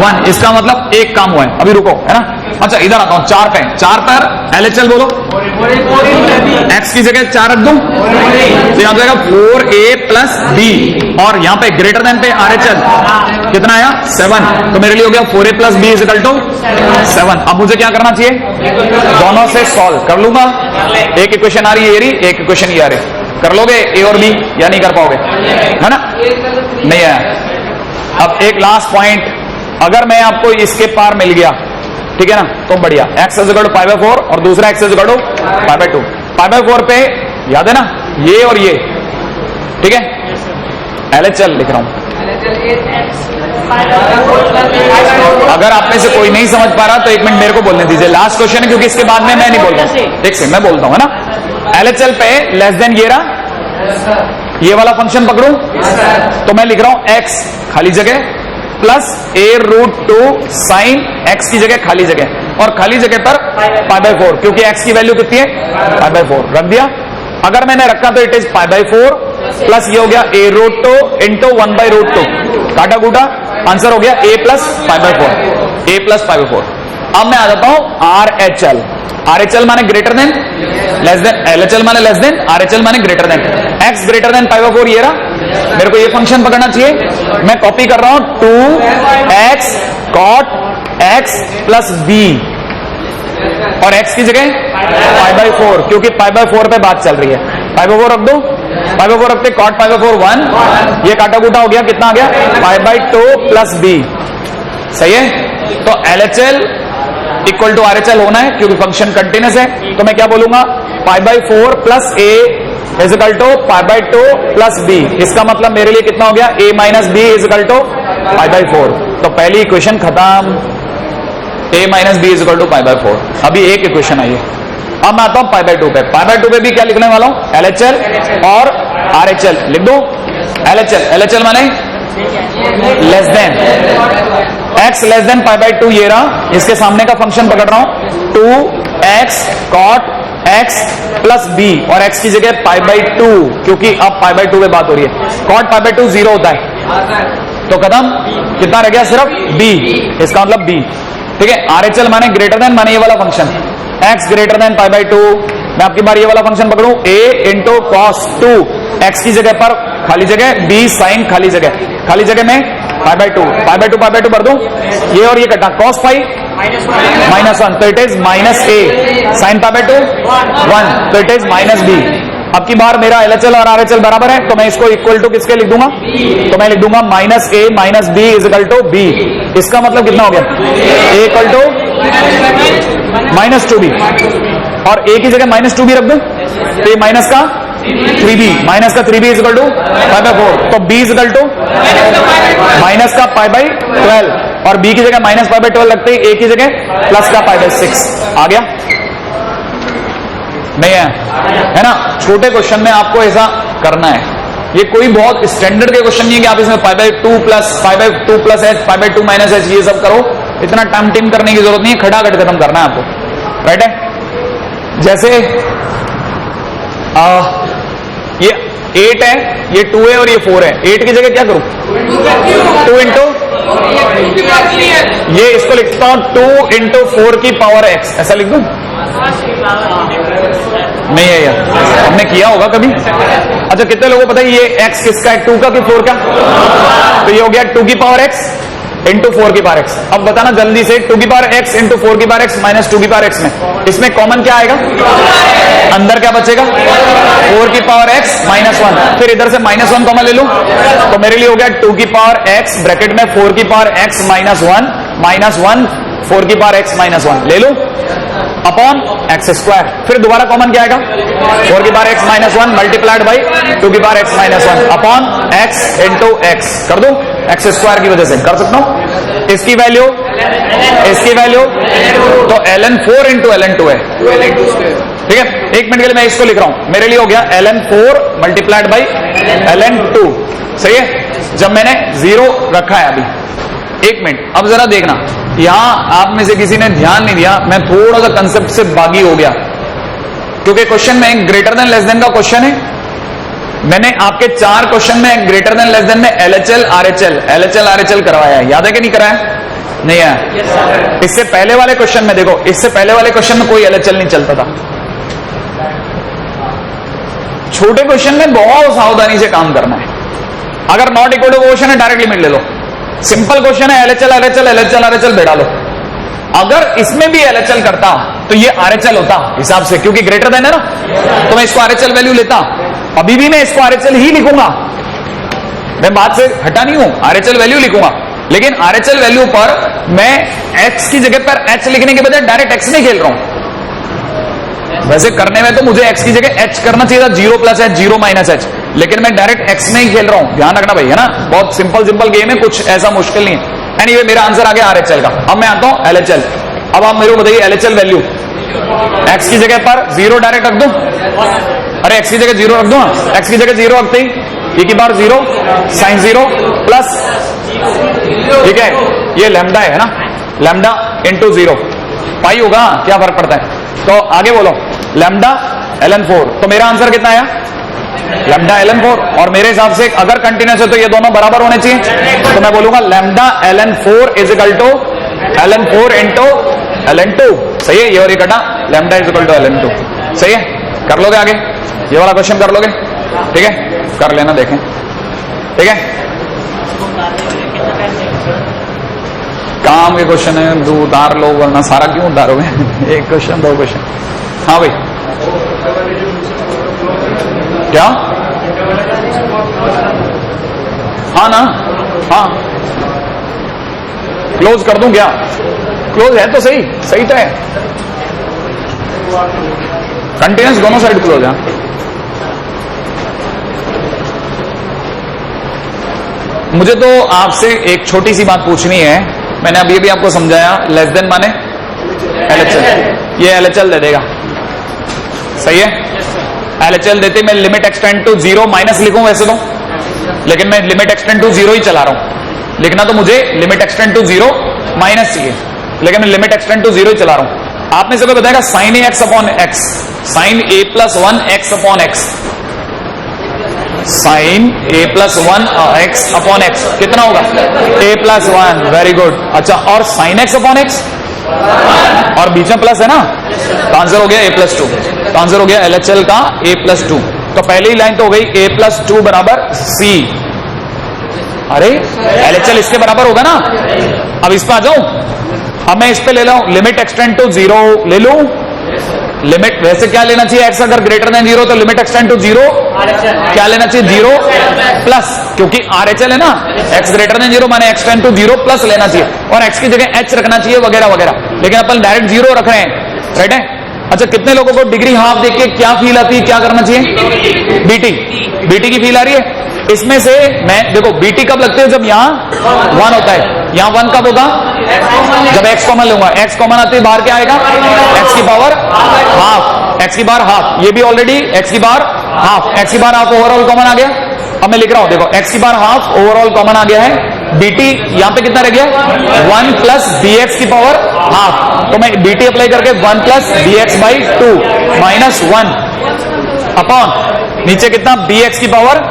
1, इसका मतलब एक काम हुआ है, अभी रुको, है ना। अच्छा इधर आता हूं 4 पर LHL बोलो, x की जगह 4 रख दूं तो यहां जाएगा 4a प्लस b, और यहां पे ग्रेटर देन पे RHL कितना आया 7, तो मेरे लिए हो गया 4a plus b equal to 7। अब मुझे क्या करना चाहिए, दोनों से सॉल्व कर लूंगा, एक इक्वेशन आ रही है ये रही, एक इक्वेशन ये आ रही, कर लोगे a और b या नहीं कर पाओगे, है ना, नहीं आया। अब एक लास्ट पॉइंट, अगर मैं आपको इसके पार मिल गया, ठीक है ना, तो बढ़िया, x is equal to pi by 4 और दूसरा x is equal to pi by 2, pi by 4 पे याद है ना ये और ये, ठीक है, LHL लिख रहा हूं। अगर आप में से कोई नहीं समझ पा रहा तो 1 मिनट मेरे को बोलने दीजिए, लास्ट क्वेश्चन है क्योंकि इसके बाद में मैं नहीं बोल रहा, ठीक से मैं बोलता हूं, है ना। LHL पे लेस देन ये रहा, ये वाला फंक्शन पकड़ू तो मैं लिख रहा हूं x खाली जगह plus a root 2 sine x की जगह खाली जगह, और खाली जगह पर पाई बाय 4, क्योंकि x की वैल्यू कितनी है पाई बाय 4 रख दिया। अगर मैंने रखा तो it is pi by 4 plus ये हो गया a root 2 into 1 by root 2, काटा कूटा आंसर हो गया a plus pi by 4, a plus pi by 4। अब मैं आ जाता हूं RHL, RHL माने greater than, less than, LHL माने लेस देन, RHL माने greater than, x greater than pi by 4 ये रहा, मेरे को ये फंक्शन पकड़ना चाहिए, मैं कॉपी कर रहा हूं 2x cot x plus b, और x की जगह पाई बाय 4, क्योंकि पाई बाय 4 पे बात चल रही है, पाई बाय 4 रख दो, पाई बाय 4 रखते कॉट पाई बाय 4 1, ये काटा कूटा हो गया, कितना आ गया पाई बाय 2 प्लस b, सही है। तो LHL इक्वल टू RHL होना है क्योंकि फंक्शन कंटिन्यूस है, तो मैं क्या बोलूंगा pi by 4 plus a is equal to pi by 2 plus b, इसका मतलब मेरे लिए कितना हो गया a minus b is equal to pi by 4, तो पहली इक्वेशन खत्म, a minus b is equal to pi by 4। अभी एक इक्वेशन आई है, अब मैं आता हूं पाई बाय 2 पे, पाई बाय 2 पे भी क्या लिखने वाला हूं LHL और RHL लिख दो, LHL माने less then, x less than pi by 2 ये रहा, इसके सामने का फंक्शन पकड़ रहा हूं 2x cot x plus b, और x की जगह पाई बाय 2, क्योंकि अब पाई बाय 2 पे बात हो रही है, cot पाई बाय 2 0 होता है, तो कदम कितना रह गया सिर्फ b, इसका मतलब b, ठीक है। RHL माने ग्रेटर देन, माने ये वाला function x greater than pi by 2, मैं आपकी बार ये वाला फंक्शन पकड़ूं a इंटू कॉस 2, x की जगह पर खाली जगह b साइन खाली जगह में पाई बाय 2 भर दूं, ये और ये कटा कॉस पाई माइनस 1, तो it is minus a, sine pi by 2 1, तो इट इज माइनस b। अब की बार मेरा LHL और RHL बराबर है, तो मैं इसको इक्वल टू किसके लिख दूंगा, तो मैं लिख दूंगा minus a minus b is equal to b, इसका मतलब कितना हो गया a equal to minus 2b, और a की जगह माइनस 2b रख दूं, तो ये माइनस का 3b is equal to pi by 4, तो b is equal to minus का पाई बाय 12, और b की जगह माइनस पाई बाय 12 लगते ही a की जगह प्लस का पाई बाय 6 आ गया, नहीं है ना। छोटे क्वेश्चन में आपको ऐसा करना है, ये कोई बहुत स्टैंडर्ड के क्वेश्चन नहीं है कि आप इसमें पाई by 2 plus h, pi by 2 minus h ये सब करो, इतना टाइम टीम करने की जरूरत नहीं है, खटाखट खत्म करना है आपको, राइट है। जैसे ये 8 है, ये 2 है और ये 4 है, 8 की जगह क्या करूं 2 इंटू, ये इसको लिखता हूं 2 इंटू 4 की पावर x, ऐसा लिख दूं, नहीं है यार, हमने किया होगा कभी। अच्छा कितने लोगों को पता है ये x किसका है, 2 का कि 4 का, तो ये हो गया 2 की पावर x इंटू 4 की पावर x। अब बताना जल्दी से 2 की पावर x इंटू 4 की पावर x माइनस 2 की पावर x में इसमें कॉमन क्या आएगा, अंदर क्या बचेगा 4 की पावर x माइनस 1, फिर इधर से माइनस 1 कॉमन ले लूं, तो मेरे लिए हो गया 2 की पावर x ब्रैकेट में 4 की पावर x माइनस 1 4 की पावर x माइनस 1 ले लूं अपॉन एक्स स्क्वायर, फिर दोबारा कॉमन क्या आएगा 4 की power x minus 1 multiplied by 2 की power x minus 1 upon x into x, कर दूं x स्क्वायर की वजह से कर सकता हूं। इसकी वैल्यू इसकी वैल्यू तो ln4 इंटू ln2 है, ठीक है। एक मिनट के लिए मैं इसको लिख रहा हूं, मेरे लिए हो गया ln4 मल्टीप्लाइड बाई ln2, सही है। जब मैंने 0 रखा है अभी, एक मिनट, अब जरा देखना, यहां आप में से किसी ने ध्यान नहीं दिया, मैं थोड़ा सा कंसेप्ट से बागी हो गया, क्योंकि क्वेश्चन में ग्रेटर देन लेस देन का क्वेश्चन है। मैंने आपके 4 क्वेश्चन में ग्रेटर देन लेस देन में LHL RHL करवाया है, याद है कि नहीं कराया? नहीं है। इससे पहले वाले क्वेश्चन में देखो, इससे पहले वाले क्वेश्चन में कोई LHL नहीं चलता था। छोटे क्वेश्चन में बहुत सावधानी से काम करना है। अगर नॉट इक्वल टू क्वेश्चन है, डायरेक्ट लिमिट ले लो। सिंपल क्वेश्चन है, LHL बैठा लो। अगर इसमें भी LHL करता तो ये RHL होता हिसाब से, क्योंकि ग्रेटर देन है ना, तो मैं इसको RHL वैल्यू लेता। अभी भी मैं इसको RHL ही लिखूंगा, मैं बात से हटा नहीं हूं, RHL वैल्यू लिखूंगा। लेकिन RHL वैल्यू पर मैं x की जगह पर h लिखने के बजाय डायरेक्ट x नहीं खेल रहा हूं। वैसे करने में तो मुझे x की जगह h करना चाहिए था, 0 प्लस h 0 माइनस h, लेकिन मैं डायरेक्ट x में ही खेल रहा हूं। ध्यान रखना भाई, है ना, बहुत सिंपल गेम है, कुछ ऐसा मुश्किल नहीं है। एनीवे मेरा आंसर आ गया RHL का। अब मैं आता हूं LHL। अब आप मेरे को बताइए LHL वैल्यू, x की जगह पर 0 डायरेक्ट रख दूं, अरे x की जगह 0 रख दूं, x की जगह 0 रखते ही e की बार 0 साइन 0 प्लस, ठीक है, ये लैम्डा है ना, लैम्डा इंटू 0 पाई होगा, क्या फर्क पड़ता है। तो आगे बोलो, लैम्डा ln4, तो मेरा आंसर कितना आया? Lambda ln4। और मेरे हिसाब से अगर कंटिन्यूस है तो ये दोनों बराबर होने चाहिए, तो मैं बोलूंगा lambda ln4 is equal to ln4 into ln2, सही है। ये और ये कटा, lambda is equal to ln2, सही है। कर लोगे आगे, ये वाला क्वेश्चन कर लोगे, ठीक है, कर लेना, देखें, ठीक है। काम के क्वेश्चन है, दो उतार लो, वरना सारा क्यों उतारोगे? एक क्वेश्चन, 2 क्वेश्चन। हाँ भाई, क्या? हाँ ना, हाँ, क्लोज कर दूं क्या? क्लोज है तो सही, सही तो है, कंटिन्यूस दोनों साइड क्लोज है। मुझे तो आपसे एक छोटी सी बात पूछनी है, मैंने अभी भी आपको समझाया, लेस देन माने LHL, ये LHL दे देगा, सही है। LHL देते मैं लिमिट एक्सटेंड टू 0 माइनस लिखूं वैसे तो, लेकिन मैं लिमिट एक्सटेंड टू 0 ही चला रहा हूं। लिखना तो मुझे लिमिट एक्सटेंड टू 0 माइनस चाहिए, लेकिन मैं लिमिट एक्सटेंड टू 0 ही चला रहा हूं। आपने से बताएगा sine a x upon x, sine a plus 1 x upon x, sine a plus 1 x upon x कितना होगा? a plus 1, very good. अच्छा, और साइन x अपॉन x, और बीच में प्लस है ना, तो आंसर हो गया a प्लस 2, तो आंसर हो गया LHL का a प्लस 2। तो पहली लाइन तो हो गई a प्लस 2 बराबर c। अरे LHL इसके बराबर होगा ना। अब इस पे आ जाऊं, अब मैं इस पे ले लूं लिमिट एक्सटेंड टू 0 ले लूं, लिमिट वैसे क्या लेना चाहिए, x अगर ग्रेटर देन 0 तो लिमिट एक्सटेंड टू 0 क्या लेना चाहिए, 0 प्लस, क्योंकि RHL है ना, x ग्रेटर देन 0 माने एक्सटेंड टू 0 प्लस लेना चाहिए, और x की जगह h रखना चाहिए वगैरह वगैरह, लेकिन अपन डायरेक्ट 0 रख रहे हैं, राइट है। अच्छा, कितने लोगों को डिग्री हाफ देख के क्या फील आती है, क्या करना चाहिए? बीटी की फील आ रही है। इसमें से मैं देखो, बीटी कब लगते है, जब यहाँ 1 होता है, यहाँ 1 कब होगा, जब x कॉमन लूंगा, x कॉमन आते बाहर क्या आएगा, x की पावर हाफ, x की बार हाफ, ये भी ऑलरेडी x की बार हाफ, x की बार हाफ ओवरऑल कॉमन आ गया। अब मैं लिख रहा हूं, देखो x की बार हाफ ओवरऑल कॉमन आ गया है, बीटी यहाँ पे कितना रह गया, 1 प्लस bx की पावर हाफ, तो मैं बीटी अप्लाई करके 1 plus bx by 2 minus 1 upon नीचे कितना, bx की पावर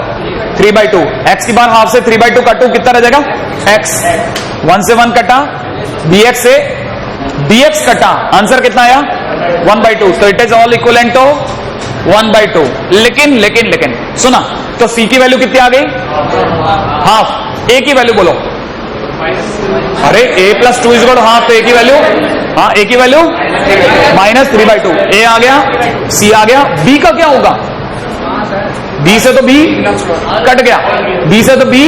3/2, x की बार हाफ से 3/2 काटू, कितना रह जाएगा, x, 1 से 1 कटा, bx से dx कटा, आंसर कितना आया, 1/2, तो it is all equivalent to 1/2। लेकिन सुना, तो c की वैल्यू कितनी आ गई, हाफ, a की वैल्यू बोलो, अरे a plus 2 is equal to half, तो a की वैल्यू, हाँ a की वैल्यू माइनस 3/2, a आ गया, c आ गया, b का क्या होगा, b से तो b कट गया, b से तो b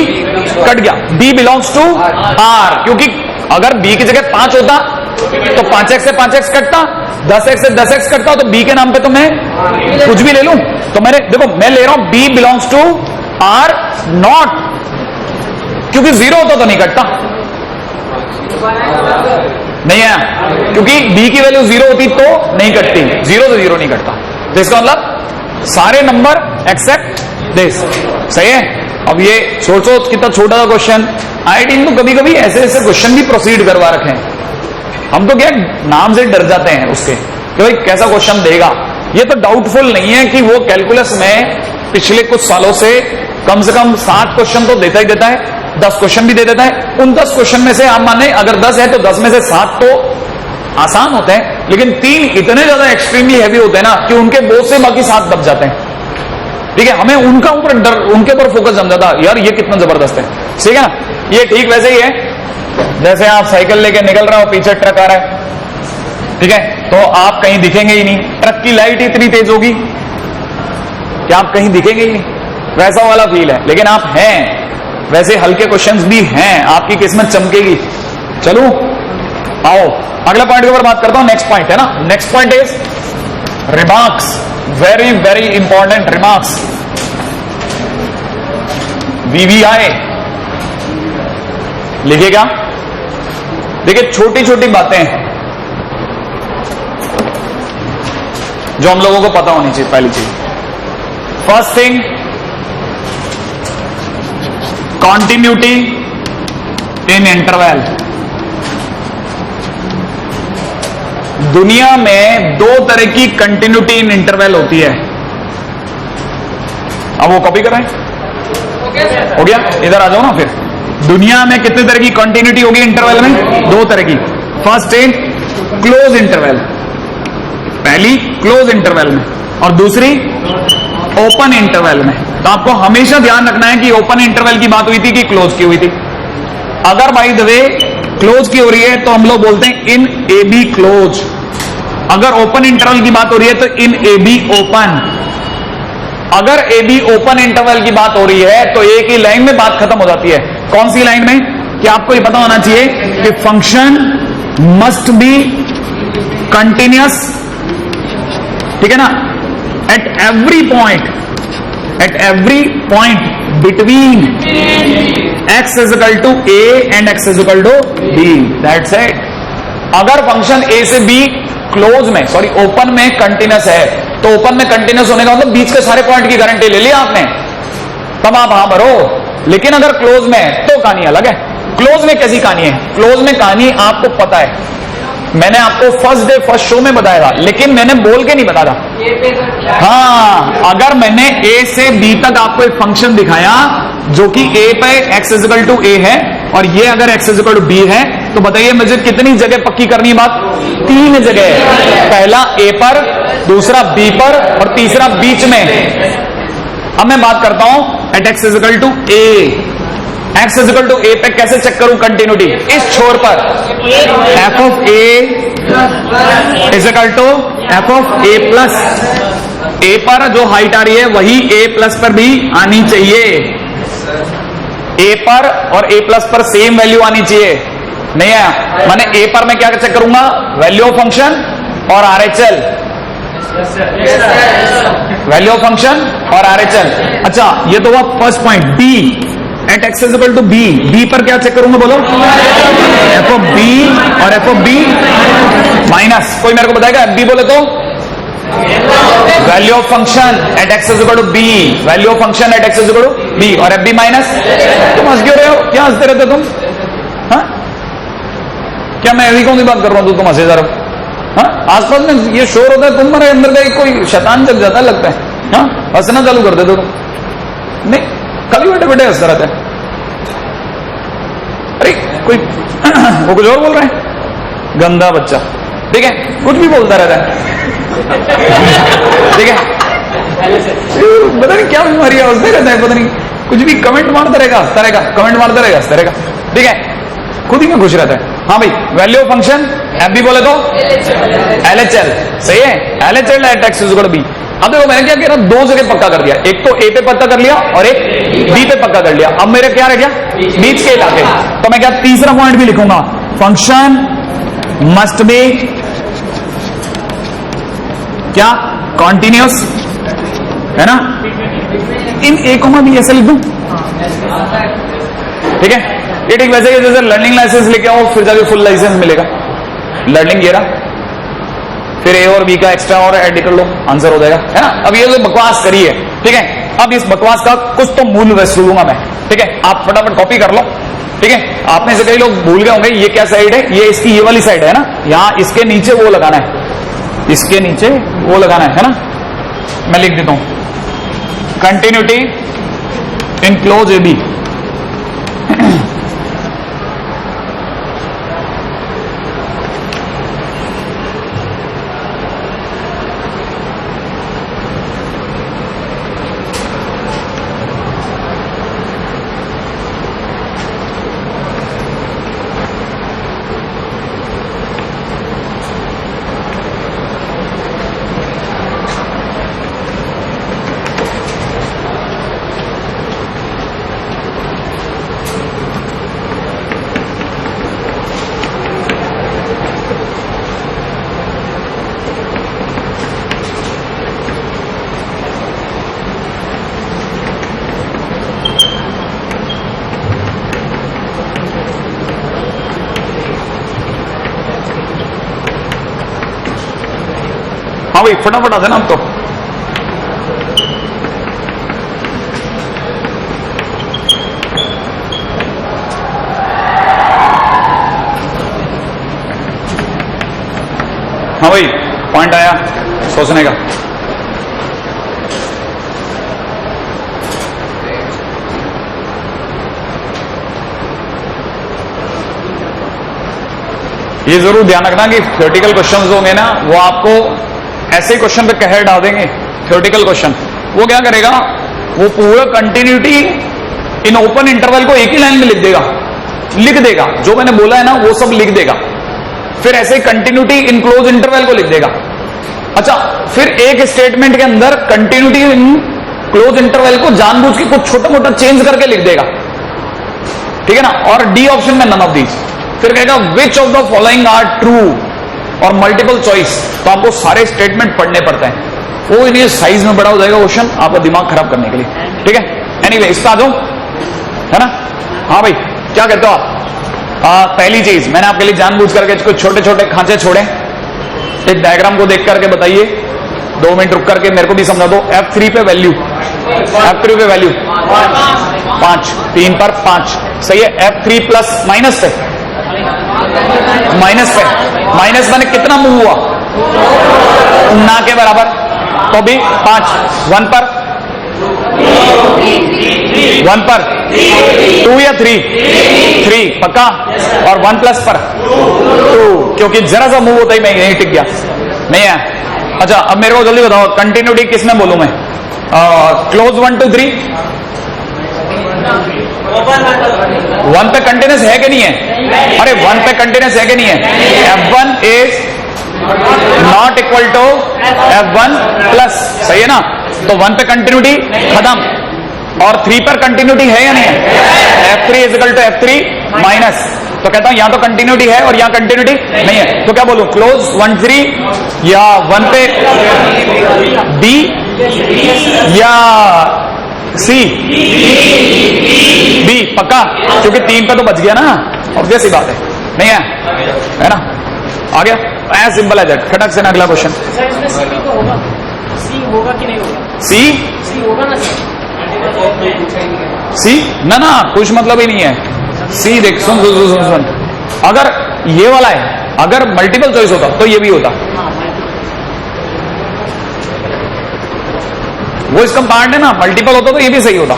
कट गया, b बिलोंग्स टू r, क्योंकि अगर b की जगह 5 होता तो 5x से 5x कटता, 10x से 10x कटता, तो b के नाम पे तो मैं कुछ भी ले लूं, तो मैंने देखो मैं ले रहा हूं b belongs to r not, क्योंकि 0 होता तो नहीं कटता, नहीं आया, क्योंकि b की वैल्यू 0 होती तो नहीं कटती, 0 से 0 नहीं कटता। तो इसका मतलब सारे नंबर एक्सेप्ट दिस, सही है। अब ये सोचो कितना छोटा सा क्वेश्चन, IIT में तो कभी कभी ऐसे ऐसे क्वेश्चन भी प्रोसीड करवा रखे हैं, हम तो क्या नाम से डर जाते हैं उसके कि भाई कैसा क्वेश्चन देगा। ये तो डाउटफुल नहीं है कि वो कैलकुलस में पिछले कुछ सालों से कम 7 क्वेश्चन तो देता ही देता है, 10 क्वेश्चन भी दे देता है। उन 10 क्वेश्चन में से आप माने अगर 10 है तो 10 में से 7 तो आसान होते हैं, लेकिन 3 इतने ज्यादा एक्सट्रीमली हैवी होते हैं ना कि उनके बोझ से बाकी 7 दब जाते हैं। ठीक है, हमें उनका ऊपर डर, उनके ऊपर फोकस जम जाता यार ये कितना जबरदस्त है, ठीक है ना। ये ठीक वैसे ही है जैसे आप साइकिल लेके निकल रहे हो, पीछे ट्रक आ रहा है, ठीक है, तो आप कहीं दिखेंगे ही नहीं, ट्रक की लाइट इतनी तेज होगी कि आप कहीं दिखेंगे ही नहीं, वैसा वाला फील है। लेकिन आप हैं, वैसे हल्के क्वेश्चंस भी हैं, आपकी किस्मत चमकेगी। चलो आओ अगला पॉइंट के ऊपर बात करता हूं, नेक्स्ट पॉइंट है ना, next point is remarks, very very important remarks, VVI लिखिएगा। देखिए छोटी छोटी बातें जो हम लोगों को पता होनी चाहिए। पहली चीज, फर्स्ट थिंग, कॉन्टिन्यूटी इन इंटरवल। दुनिया में 2 तरह की कंटिन्यूटी इन इंटरवल होती है। अब वो कॉपी कराएं, हो गया, इधर आ जाओ ना। फिर दुनिया में कितने तरह की कंटिन्यूटी होगी इंटरवल में? 2 तरह की। फर्स्ट इज क्लोज इंटरवल, पहली क्लोज इंटरवल में, और दूसरी ओपन इंटरवल में। तो आपको हमेशा ध्यान रखना है कि ओपन इंटरवल की बात हुई थी कि क्लोज की हुई थी। अगर बाय द वे क्लोज की हो रही है तो हम लोग बोलते हैं इन ए बी क्लोज, अगर ओपन इंटरवल की बात हो रही है तो इन ए बी ओपन। अगर ए बी ओपन इंटरवल की बात हो रही है तो एक ही लाइन में बात खत्म हो जाती है। कौन सी लाइन में? कि आपको ये पता होना चाहिए कि फंक्शन मस्ट बी कंटिन्यूअस, ठीक है ना, at every point between x is equal to a and x is equal to b, that's it. अगर फंक्शन a से b क्लोज में, सॉरी ओपन में कंटिन्यूअस है, तो ओपन में कंटिन्यूअस होने का मतलब बीच के सारे पॉइंट की गारंटी ले लिया आपने, तब आप हाँ भरो। लेकिन अगर क्लोज में तो कहानी अलग है। क्लोज में कैसी कहानी है? क्लोज में कहानी आपको पता है, मैंने आपको फर्स्ट डे फर्स्ट शो में बताया था, लेकिन मैंने बोल के नहीं बताया। हाँ, अगर मैंने a से b तक आपको एक फंक्शन दिखाया जो कि a पे x is equal to a है और ये अगर x is equal to b है, तो बताइए मुझे कितनी जगह पक्की करनी है बात? 3 जगह। पहला a पर, दूसरा b पर और तीसरा बीच में। अब मैं बात करता हूं at x is equal to a, x is equal to a पे कैसे चेक करूं कंटिन्यूटी? इस छोर पर f of a is equal to f of a plus, a पर जो हाइट आ रही है वही a प्लस पर भी आनी चाहिए। a पर और a प्लस पर सेम वैल्यू आनी चाहिए, नहीं है? मैंने a पर मैं क्या चेक करूंगा? वैल्यू ऑफ फंक्शन और RHL, वैल्यू ऑफ फंक्शन और RHL। अच्छा, ये तो हुआ first point. b at x is equal to b, b पर क्या चेक करूंगा बोलो? f ऑफ b और f ऑफ b माइनस, कोई मेरे को बताएगा f b बोले तो? Value of function at x is equal to b, value of function at x is equal to b और f b माइनस। तुम हंस क्यों रहे हो? क्या हंसते रहते तुम? हाँ, क्या मैं अभी कौन सी बात कर रहा हूं तो तुम हंसे जा रहे हो? हाँ, आसपास में ये शोर होता है, तुम्हारे अंदर का कोई शैतान जग जाता है लगता है। हाँ, हंसना चालू कर देते तुम, नहीं कभी बैठे बैठे हंसता रहता है। अरे कोई वो कुछ और बोल रहा है, गंदा बच्चा, ठीक है, कुछ भी बोलता रहता है, ठीक है, पता नहीं क्या बीमारी है, हंसते रहता है, पता नहीं कुछ भी कमेंट मारता रहेगा, हंसता रहेगा, कमेंट मारता रहेगा, हंसता रहेगा, ठीक है, खुद ही में खुश रहता है। हाँ भाई, value of function f b बोले तो LHL, सही है, LHL at x is equal to b। अब देखो मैंने क्या किया ना, 2 जगह पक्का कर दिया, एक तो a पे पक्का कर लिया और एक b पे पक्का कर लिया। अब मेरे क्या रह गया? बीच के इलाके। तो मैं क्या तीसरा पॉइंट भी लिखूंगा, फंक्शन मस्ट बी क्या? कॉन्टिन्यूअस, है ना? इन a, b ऐसे लिख दूं, ठीक है। ये ठीक वैसे ही जैसे लर्निंग लाइसेंस लेके आओ फिर जाके फुल लाइसेंस मिलेगा। लर्निंग ये रहा, फिर ए और बी का एक्स्ट्रा और ऐड कर लो, आंसर हो जाएगा, है ना। अब ये जो बकवास करी है, ठीक है, अब इस बकवास का कुछ तो मूल वैसे लूंगा मैं, ठीक है, आप फटाफट कॉपी कर लो, ठीक है। आप में से कई लोग भूल गए होंगे ये क्या साइड है, ये इसकी ये वाली साइड है ना, यहां इसके नीचे वो लगाना है, इसके नीचे वो लगाना है ना। मैं लिख देता हूं continuity in close a b. हाँ भाई फटाफट आ जाना अब तो। हाँ भाई पॉइंट आया सोचने का। ये जरूर ध्यान रखना कि थ्योरेटिकल क्वेश्चंस होंगे ना वो आपको ऐसे क्वेश्चन पे कहर डाल देंगे। थ्योरेटिकल क्वेश्चन वो क्या करेगा, वो पूरा कंटिन्यूटी इन ओपन इंटरवल को एक ही लाइन में लिख देगा, जो मैंने बोला है ना वो सब लिख देगा। फिर ऐसे कंटिन्यूटी इन क्लोज इंटरवल को लिख देगा। अच्छा, फिर एक स्टेटमेंट के अंदर कंटिन्यूटी इन क्लोज इंटरवल को जानबूझ के कुछ छोटा मोटा चेंज करके लिख देगा, ठीक है ना। और डी ऑप्शन में नन ऑफ दीज। फिर कहेगा which of the following are true और मल्टीपल चॉइस। तो आपको सारे स्टेटमेंट पढ़ने पड़ते हैं, वो इन्हें साइज में बड़ा हो जाएगा क्वेश्चन आपका दिमाग खराब करने के लिए, ठीक है। एनीवे इस पर आ जाओ, है ना। हाँ भाई क्या कहते हो आप। पहली चीज मैंने आपके लिए जानबूझ करके कुछ छोटे छोटे खांचे छोड़े। एक डायग्राम को देख करके बताइए, 2 मिनट रुक करके मेरे को भी समझा दो। F3 पे वैल्यू, F3 पे वैल्यू 5, 3 पर 5 सही है। F3 प्लस माइनस पे, माइनस पे, माइनस मैंने कितना मूव हुआ ना के बराबर, तो भी 5। 1 पर 1 पर 2 या 3 पक्का, और 1 प्लस पर 2, क्योंकि जरा सा मूव होता ही मैं यहीं टिक गया, नहीं है। अच्छा अब मेरे को जल्दी बताओ कंटिन्यूटी किसमें बोलूं मैं, क्लोज 1 2 3 1 पे कंटिन्यूस है कि नहीं है। अरे 1 पे कंटिन्यूस है कि नहीं है। F1 is not equal to F1 plus, सही है ना। तो 1 पे कंटिन्यूटी खत्म, और 3 पर कंटिन्यूटी है या नहीं है। F3 is equal to F3 minus, तो कहता हूं यहां तो कंटिन्यूटी है और यहां कंटिन्यूटी नहीं है, तो क्या बोलूं क्लोज 1 3 या 1 पे B या C B पक्का, क्योंकि 3 पे तो बच गया ना, ऑब्वियस ही बात है, नहीं है ना। आ गया, एज सिंपल एज दैट। खटक से ना अगला क्वेश्चन। सी होगा कि नहीं होगा। सी होगा ना सी ना कुछ मतलब ही नहीं है। सी देख सुन, अगर ये वाला है, अगर मल्टीपल चॉइस होता तो ये भी होता, वो इसका पार्ट है ना। मल्टीपल होता तो ये भी सही होता।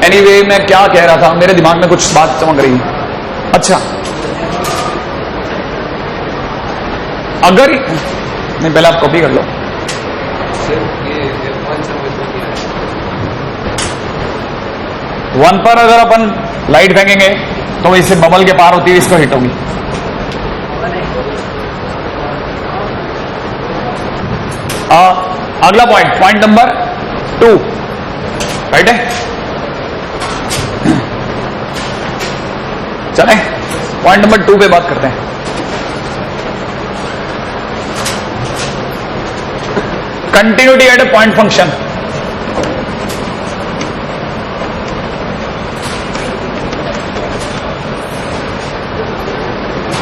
एनीवे मैं क्या कह रहा था, मेरे दिमाग में कुछ बात चमक रही है। अच्छा अगर नहीं, पहले आप कॉपी कर लो। 1 पर अगर अपन लाइट फेंकेंगे तो इससे बबल के पार होती है, इसको हिट होगी। अगला पॉइंट नंबर 2, राइट है। चले पॉइंट नंबर 2 पे बात करते हैं। Continuity at A point function.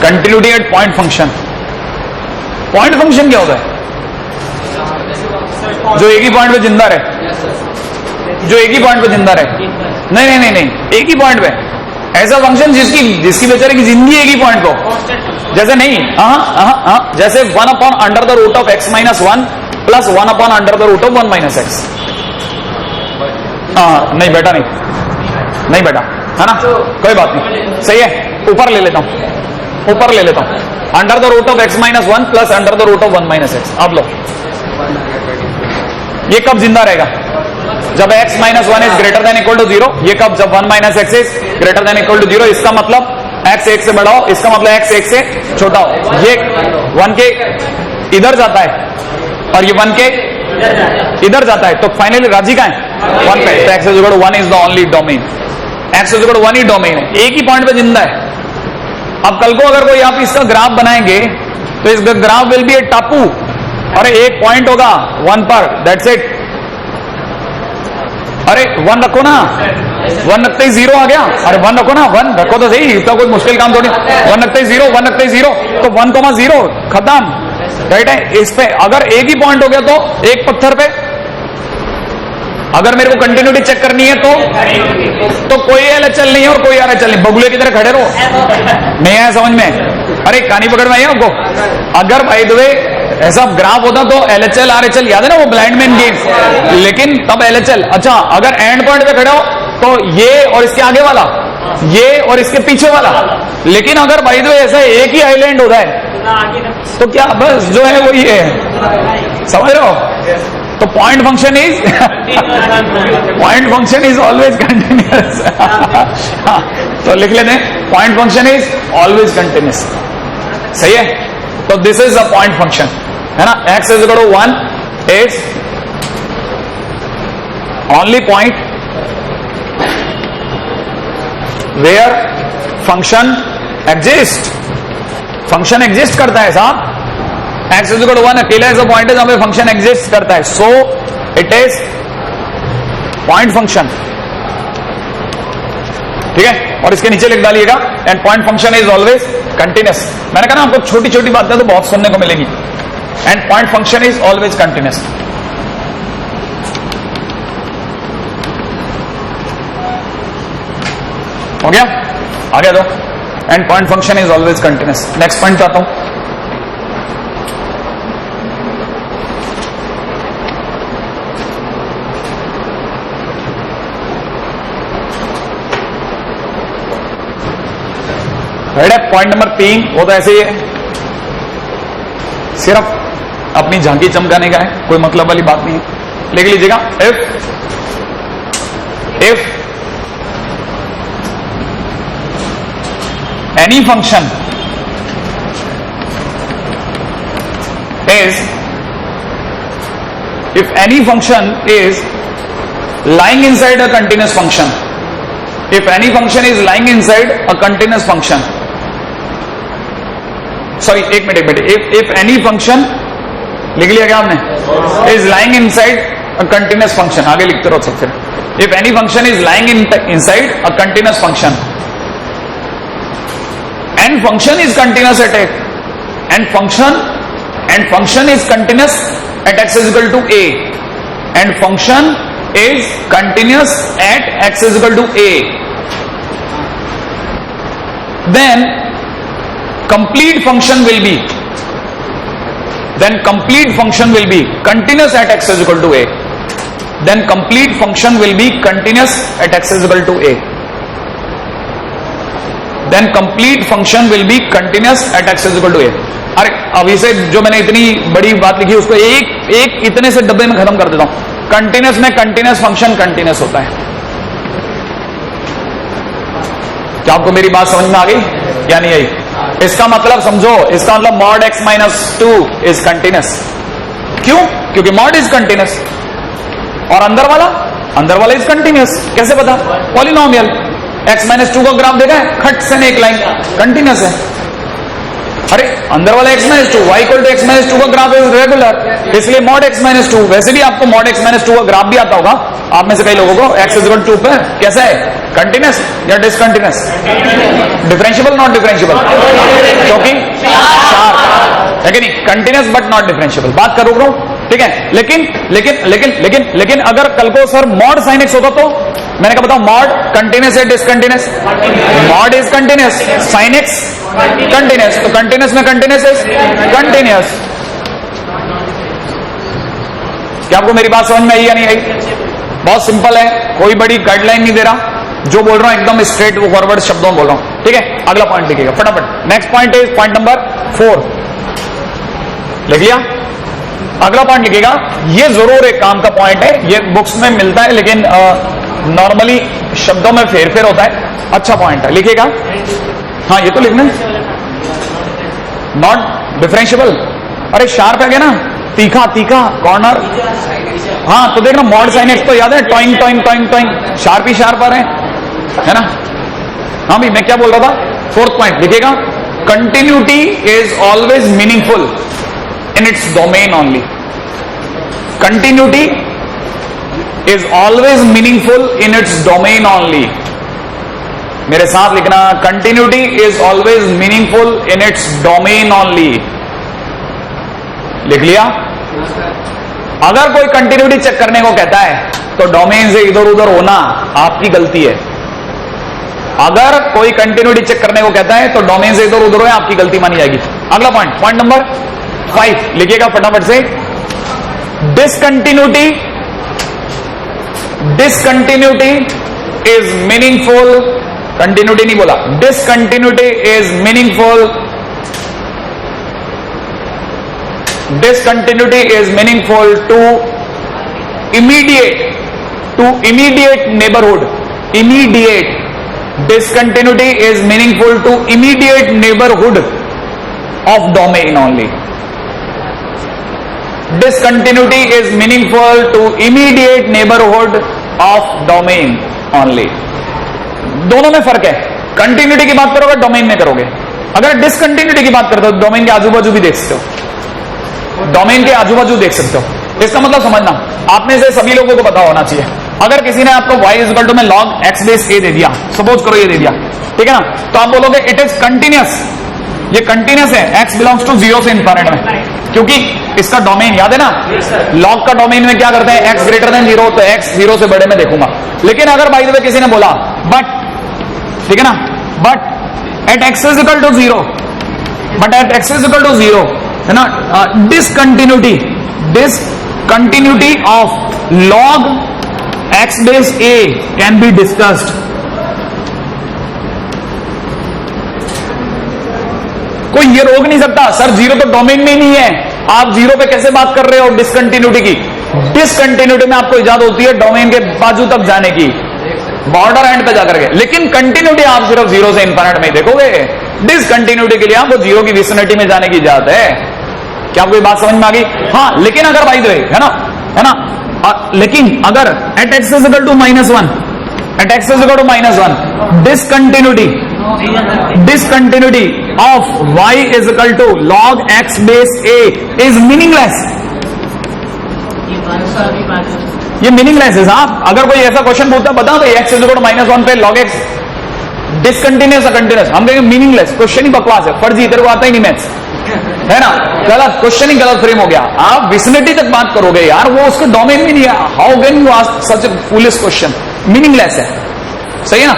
Continuity at point function. Point function क्या होता है? जो एक ही पॉइंट पे जिंदा रहे, जो एक ही पॉइंट पे जिंदा रहे। नहीं नहीं नहीं नहीं, एक ही पॉइंट पे ऐसा फंक्शन जिसकी बेचारे की जिंदगी एक ही पॉइंट पे हो। जैसे नहीं, जैसे 1 upon under the root of x minus 1 plus 1 upon under the root of 1 minus x. नहीं बेटा, नहीं बेटा, है ना, कोई बात नहीं, सही है। ऊपर ले लेता हूं, ऊपर ले लेता हूं, under the root of x minus 1 plus under the root of 1 minus x. आप लो, ये कब जिंदा रहेगा? जब x minus 1 is greater than equal to 0। ये कब? जब 1 minus x is greater than equal to 0। इसका मतलब x 1 से बड़ा हो, इसका मतलब x 1 से छोटा हो। ये 1 के इधर जाता है और ये 1 के इधर जाता है, तो फाइनली राजी का है 1 पे। तो x is equal to 1 is the only domain. x is equal to 1 ही डोमेन है, एक ही पॉइंट पे जिंदा है। अब कल को अगर कोई आप इसका ग्राफ बनाएंगे तो इस ग्राफ विल बी ए टापू, और एक पॉइंट होगा 1 पर, दैट्स इट। अरे 1 रखो ना, 1 रखते ही 0 आ गया। अरे 1 रखो ना, 1 रखो तो सही, इतना कोई मुश्किल काम थोड़ी। 1 रखते ही 0, 1 रखते ही 0, तो 1,0 खत्म, राइट है। इस पे अगर एक ही पॉइंट हो गया तो एक पत्थर पे, अगर मेरे को कंटिन्यूटी चेक करनी है तो कोई एलएचएल नहीं है और कोई आरएचएल नहीं, बगुले की तरह खड़े रहो। नहीं आया समझ में? अरे कहानी पकड़ में आई आपको? अगर बाय द वे ऐसा ग्राफ होता तो एलएचएल आरएचएल, याद है ना वो ब्लाइंड मैन गेम, लेकिन तब एलएचएल। अच्छा, अगर एंड पॉइंट पे खड़े हो तो ये और इसके आगे वाला, ये और इसके पीछे वाला। लेकिन अगर बाय द वे ऐसा एक ही आइलैंड होता है तो क्या, बस जो है वो ये है, समझ रहे हो? तो point function is always continuous. तो लिख लेते हैं, point function is always continuous, सही है। तो this is a point function, है ना। x is equal to 1 is only point where function exist. Function exist करता है साहब। x इज इक्वल टू 1 अकेला ऐसा पॉइंट है जहां पे फंक्शन एग्जिस्ट करता है, so it is point function, ठीक है। और इसके नीचे लिख डालिएगा, and point function is always continuous. मैंने कहा ना आपको छोटी छोटी बातें तो बहुत सुनने को मिलेगी। And point function is always continuous. हो गया? आगे दो, and point function is always continuous. Next point आता हूं, पॉइंट नंबर 3। वो तो ऐसे ही है, सिर्फ अपनी झांकी चमकाने का है, कोई मतलब वाली बात नहीं है। लिख लीजिएगा, if any function is lying inside a continuous function, if any function is lying inside a continuous function, sorry एक मिनट, if any function, लिख लिया क्या आपने, is lying inside a continuous function, आगे लिखते रहो सब फिर। if any function is lying inside a continuous function and function is continuous at x, and function is continuous at x is equal to a, and function is continuous at x is equal to a, then complete function will be continuous at x is equal to a, then complete function will be continuous at x is equal to a, then complete function will be continuous at x is equal to a। अरे अब इसे जो मैंने इतनी बड़ी बात लिखी उसको एक इतने से डब्बे में खत्म कर देता हूं। कंटिन्यूस में कंटिन्यूस फंक्शन कंटिन्यूस होता है। क्या आपको मेरी बात समझ में आ गई या नहीं आई? इसका मतलब समझो, इसका मतलब mod x minus 2 is continuous. क्यों? क्योंकि मॉड इज कंटिन्यूस और अंदर वाला इज कंटिन्यूस। कैसे पता? पॉलिनोमियल x माइनस 2 का ग्राफ देखा है, खट से एक लाइन कंटिन्यूस है। अरे अंदर वाला x minus two, y equal to x minus two का ग्राफ इज रेगुलर, इसलिए मॉड x माइनस टू। वैसे भी आपको मॉड x माइनस टू का ग्राफ भी आता होगा आप में से कई लोगों को। x इज इक्वल टू पे कैसा है, कंटिन्यूस या डिसकंटिन्यूस, डिफरेंशियबल नॉट डिफरेंशियबल, क्योंकि शार्प है कि नहीं, कंटिन्यूस बट नॉट डिफरेंशियबल। बात करो ब्रो, ठीक है। लेकिन लेकिन लेकिन लेकिन लेकिन अगर कल को सर मॉड साइन एक्स होता तो मैंने कहा बताओ मॉड कंटिन्यूस है discontinuous, mod is continuous, sine x continuous, तो कंटिन्यूस में कंटिन्यूस इज कंटिन्यूस। क्या आपको मेरी बात समझ में आई या नहीं आई? बहुत सिंपल है, कोई बड़ी गाइडलाइन नहीं दे रहा, जो बोल रहा हूं एकदम स्ट्रेट फॉरवर्ड शब्दों में बोल रहा हूं, ठीक है। अगला पॉइंट लिखिएगा फटाफट। Next point is point number 4, लिख लिया। अगला पॉइंट लिखिएगा, ये जरूर एक काम का पॉइंट है, ये बुक्स में मिलता है लेकिन नॉर्मली शब्दों में फेर फेर होता है, अच्छा पॉइंट है, लिखिएगा। हाँ ये तो लिखना है, नॉट डिफरेंशियबल। अरे शार्प है क्या ना, तीखा तीखा कॉर्नर। हाँ तो देखना मॉड साइन एक्स तो याद है, टॉइंग टॉइंग टॉइंग टॉइंग, शार्प ही शार्प आ रहे हैं, है ना। हाँ भाई मैं क्या बोल रहा था, फोर्थ पॉइंट लिखिएगा, continuity is always meaningful in its domain only. Continuity is always meaningful in its domain only. मेरे साथ लिखना, continuity is always meaningful in its domain only. लिख लिया। अगर कोई कंटिन्यूटी चेक करने को कहता है तो डोमेन से इधर उधर होना आपकी गलती है। अगर कोई कंटिन्यूटी चेक करने को कहता है तो डोमेन से इधर उधर हो आपकी गलती मानी जाएगी। अगला पॉइंट, पॉइंट नंबर 5 लिखिएगा फटाफट से, discontinuity, discontinuity is meaningful, continuity नहीं बोला, discontinuity is meaningful, discontinuity is meaningful to immediate neighbourhood, immediate, discontinuity is meaningful to immediate neighborhood of domain only. Discontinuity is meaningful to immediate neighborhood of domain only. दोनों में फर्क है, continuity की बात करोगे domain में करोगे, अगर डिसकंटिन्यूटी की बात करते हो डोमेन के आजू बाजू भी देख सकते हो, डोमेन के आजू बाजू देख सकते हो। इसका मतलब समझना, आप में से सभी लोगों को पता होना चाहिए, अगर किसी ने आपको y इज इक्वल टू में log x बेस a दे दिया, सपोज करो ये दे दिया, ठीक है ना, तो आप बोलोगे इट इज कंटिन्यूस, ये कंटिन्यूस है, x बिलोंग्स टू 0 से इनफाइनाइट में, क्योंकि इसका डोमेन याद है ना, log का डोमेन में क्या करते हैं, x ग्रेटर देन 0, तो x 0 से बड़े में देखूंगा। लेकिन अगर बाय द वे किसी ने बोला बट, ठीक है ना, but at x is equal to 0, but at x is equal to 0, है ना, discontinuity, discontinuity of log x base a can be discussed. कोई ये रोक नहीं सकता सर 0 तो डोमेन में ही नहीं है, आप 0 पे कैसे बात कर रहे हो डिसकंटिन्यूटी की। डिसकंटिन्यूटी में आपको इजाजत होती है डोमेन के बाजू तक जाने की, बॉर्डर एंड पे जाकर के, लेकिन कंटिन्यूटी आप सिर्फ 0 से इनफाइनाइट में ही देखोगे। डिसकंटिन्यूटी के लिए आपको 0 की विसिनिटी में जाने की इजाजत है। क्या आपको ये बात समझ में आ गई? हाँ, लेकिन अगर बाय द वे, है ना, लेकिन अगर at x is equal to -1, at x is equal to -1, discontinuity of y is equal to log x base a is meaningless, ये मीनिंगलेस है साहब। अगर कोई ऐसा क्वेश्चन पूछता बता दो x इज इक्वल टू -1 पे log x डिसकंटिन्यूस या कंटिन्यूस, हम कहेंगे मीनिंगलेस, क्वेश्चन ही बकवास है, फर्जी, तेरे को आता ही नहीं मैथ्स, है ना, गलत क्वेश्चन ही गलत फ्रेम हो गया। आप विसिनिटी तक बात करोगे यार, वो उसके डोमेन में नहीं है, how can you ask such A foolish question, meaningless है, सही है ना,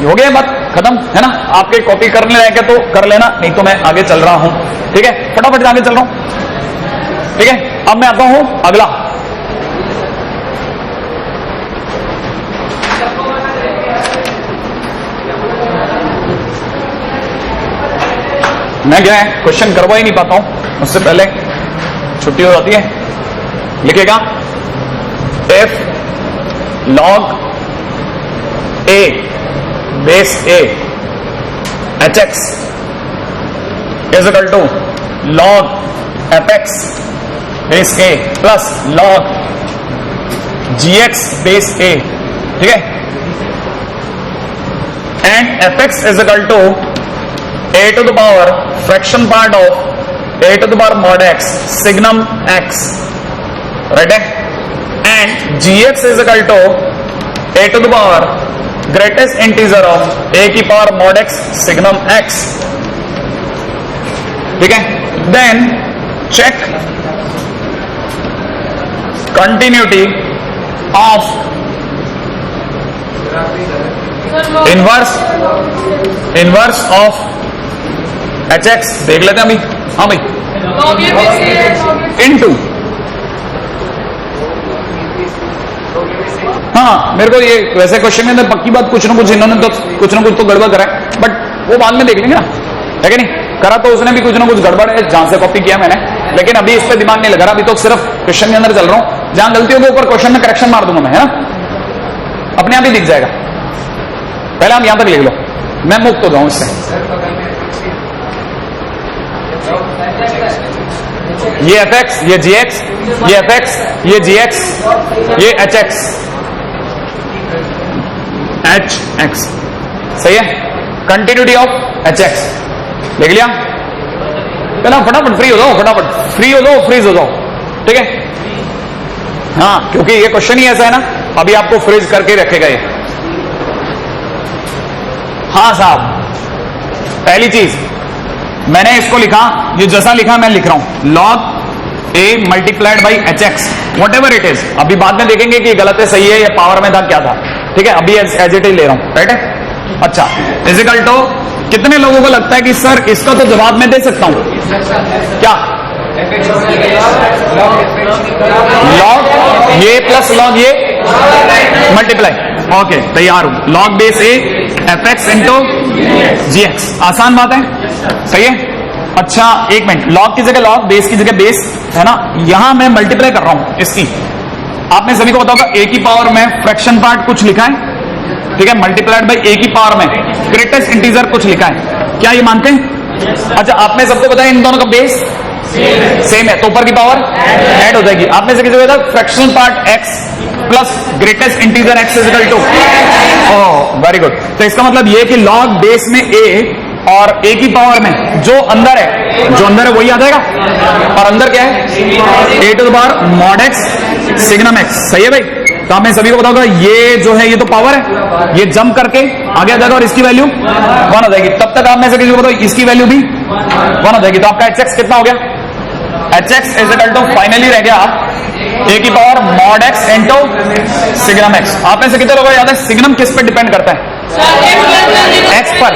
हो गया बात खत्म, है ना। आपके कॉपी करने लायक है तो कर लेना, नहीं तो मैं आगे चल रहा हूं, ठीक है, फटाफट से आगे चल रहा हूं, ठीक है। अब मैं आता हूं अगला, मैं क्या है क्वेश्चन करवा ही नहीं पाता हूं, उससे पहले छुट्टी हो जाती है। लिखेगा f log a base a h x is equal to log f x base a plus log g x base a, ठीक है, and f x is equal to a to the power fraction part of a to the power mod x signum x, right? And gx is equal to a to the power greatest integer of a की power mod x signum x, ठीक है? Then check continuity of inverse of hx, देख लेते हैं अभी। हाँ भाई, into, हाँ मेरे को ये वैसे क्वेश्चन के अंदर पक्की बात कुछ ना कुछ इन्होंने तो कुछ ना कुछ तो गड़बड़ करा है, बट वो बाद में देख लेंगे ना, है कि नहीं? करा तो उसने भी कुछ ना कुछ गड़बड़ है, जहां से कॉपी किया मैंने, लेकिन अभी इस पे दिमाग नहीं लगा रहा, अभी तो सिर्फ क्वेश्चन के अंदर चल रहा हूं। जहां गलती होगी ऊपर क्वेश्चन में करेक्शन मार दूंगा मैं, है ना, अपने आप ही दिख जाएगा। पहले हम यहां तक लिख लो, मैं मुक्त हो जाऊं इससे। ये fx, ये gx, ये fx, ये gx, ये hx, hx, सही है? कंटिन्यूटी ऑफ hx लिख लिया? पहले फटाफट फ्री हो जाओ, फटाफट फ्री हो जाओ, फ्रीज हो जाओ, ठीक है? हाँ, क्योंकि ये क्वेश्चन ही ऐसा है ना, अभी आपको फ्रीज करके रखेगा ये। हाँ साहब, पहली चीज मैंने इसको लिखा, ये जैसा लिखा मैं लिख रहा हूं, log a multiplied by H x, what ever it is. अभी बाद में देखेंगे कि गलत है सही है या पावर में था क्या था, ठीक है? अभी एज इट इज ले रहा हूं, राइट है? अच्छा, इजिकल टू, कितने लोगों को लगता है कि सर इसका तो जवाब मैं दे सकता हूं? क्या? लॉग ये प्लस लॉग ये मल्टीप्लाई, ओके तैयार हूं। Log base a f x into g x, आसान बात है, सही है? अच्छा एक मिनट, लॉग की जगह लॉग, बेस की जगह बेस, है ना? यहां मैं मल्टीप्लाई कर रहा हूं इसकी। आपने सभी को पता होगा ए की पावर में फ्रैक्शन पार्ट कुछ लिखा है, ठीक है? मल्टीप्लाइड बाई ए की पावर में ग्रेटेस्ट इंटीजर कुछ लिखा है, क्या ये मानते हैं? अच्छा, आपने सबको बताया इन दोनों का बेस सेम है, तो ऊपर की पावर ऐड हो जाएगी। आपने से किसी को बताया fractional part x plus greatest integer x is equal to, oh very good. तो इसका मतलब ये कि लॉग बेस में a और a की पावर में जो अंदर है वही आ जाएगा, और अंदर क्या है? a to the power mod x signum x, सही है भाई? तो हमें सभी को पता होगा ये जो है ये तो पावर है, ये जंप करके आगे आ जाएगा और इसकी वैल्यू 1 हो जाएगी। तब तक आप में से किसी को बताओ इसकी वैल्यू भी 1 हो जाएगी। तो आपका hx कितना हो गया? hx is equal to finally रह गया a की power mod x into signum x। आप में से कितने लोगों को याद है सिग्नम किस पे डिपेंड करता है? x पर।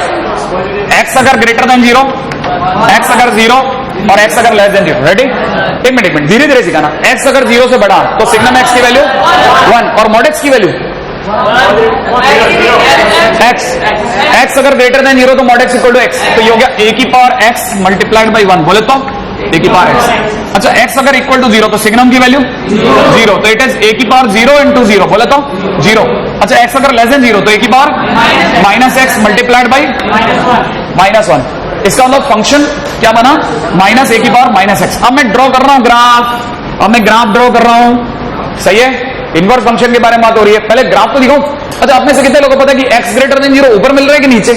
x अगर ग्रेटर देन 0, x अगर 0 और x अगर लेस देन 0, रेडी? एक मिनट धीरे धीरे सिखाना। x अगर 0 से बड़ा तो सिग्नम x की वैल्यू 1 और मॉड x की वैल्यू x अगर ग्रेटर देन 0 तो mod x equal to x, तो ये हो गया a की पावर x मल्टीप्लाइड बाई 1, बोले तो a की पावर x। अच्छा, x अगर इक्वल टू 0 तो सिग्नम की वैल्यू 0, तो इट इज a की पावर 0 इंटू 0, बोले तो 0। अच्छा, x अगर लेस देन 0 तो a की power minus x multiplied by minus 1। इसका मतलब फंक्शन क्या बना? माइनस a की पावर माइनस x। अब मैं ड्रॉ कर रहा हूं ग्राफ, अब मैं ग्राफ ड्रॉ कर रहा हूं, सही है? इनवर्स फंक्शन के बारे में बात हो रही है, पहले ग्राफ तो दिखाओ। अच्छा, आपने से कितने लोगों को पता है कि x ग्रेटर देन 0 ऊपर मिल रहा है कि नीचे?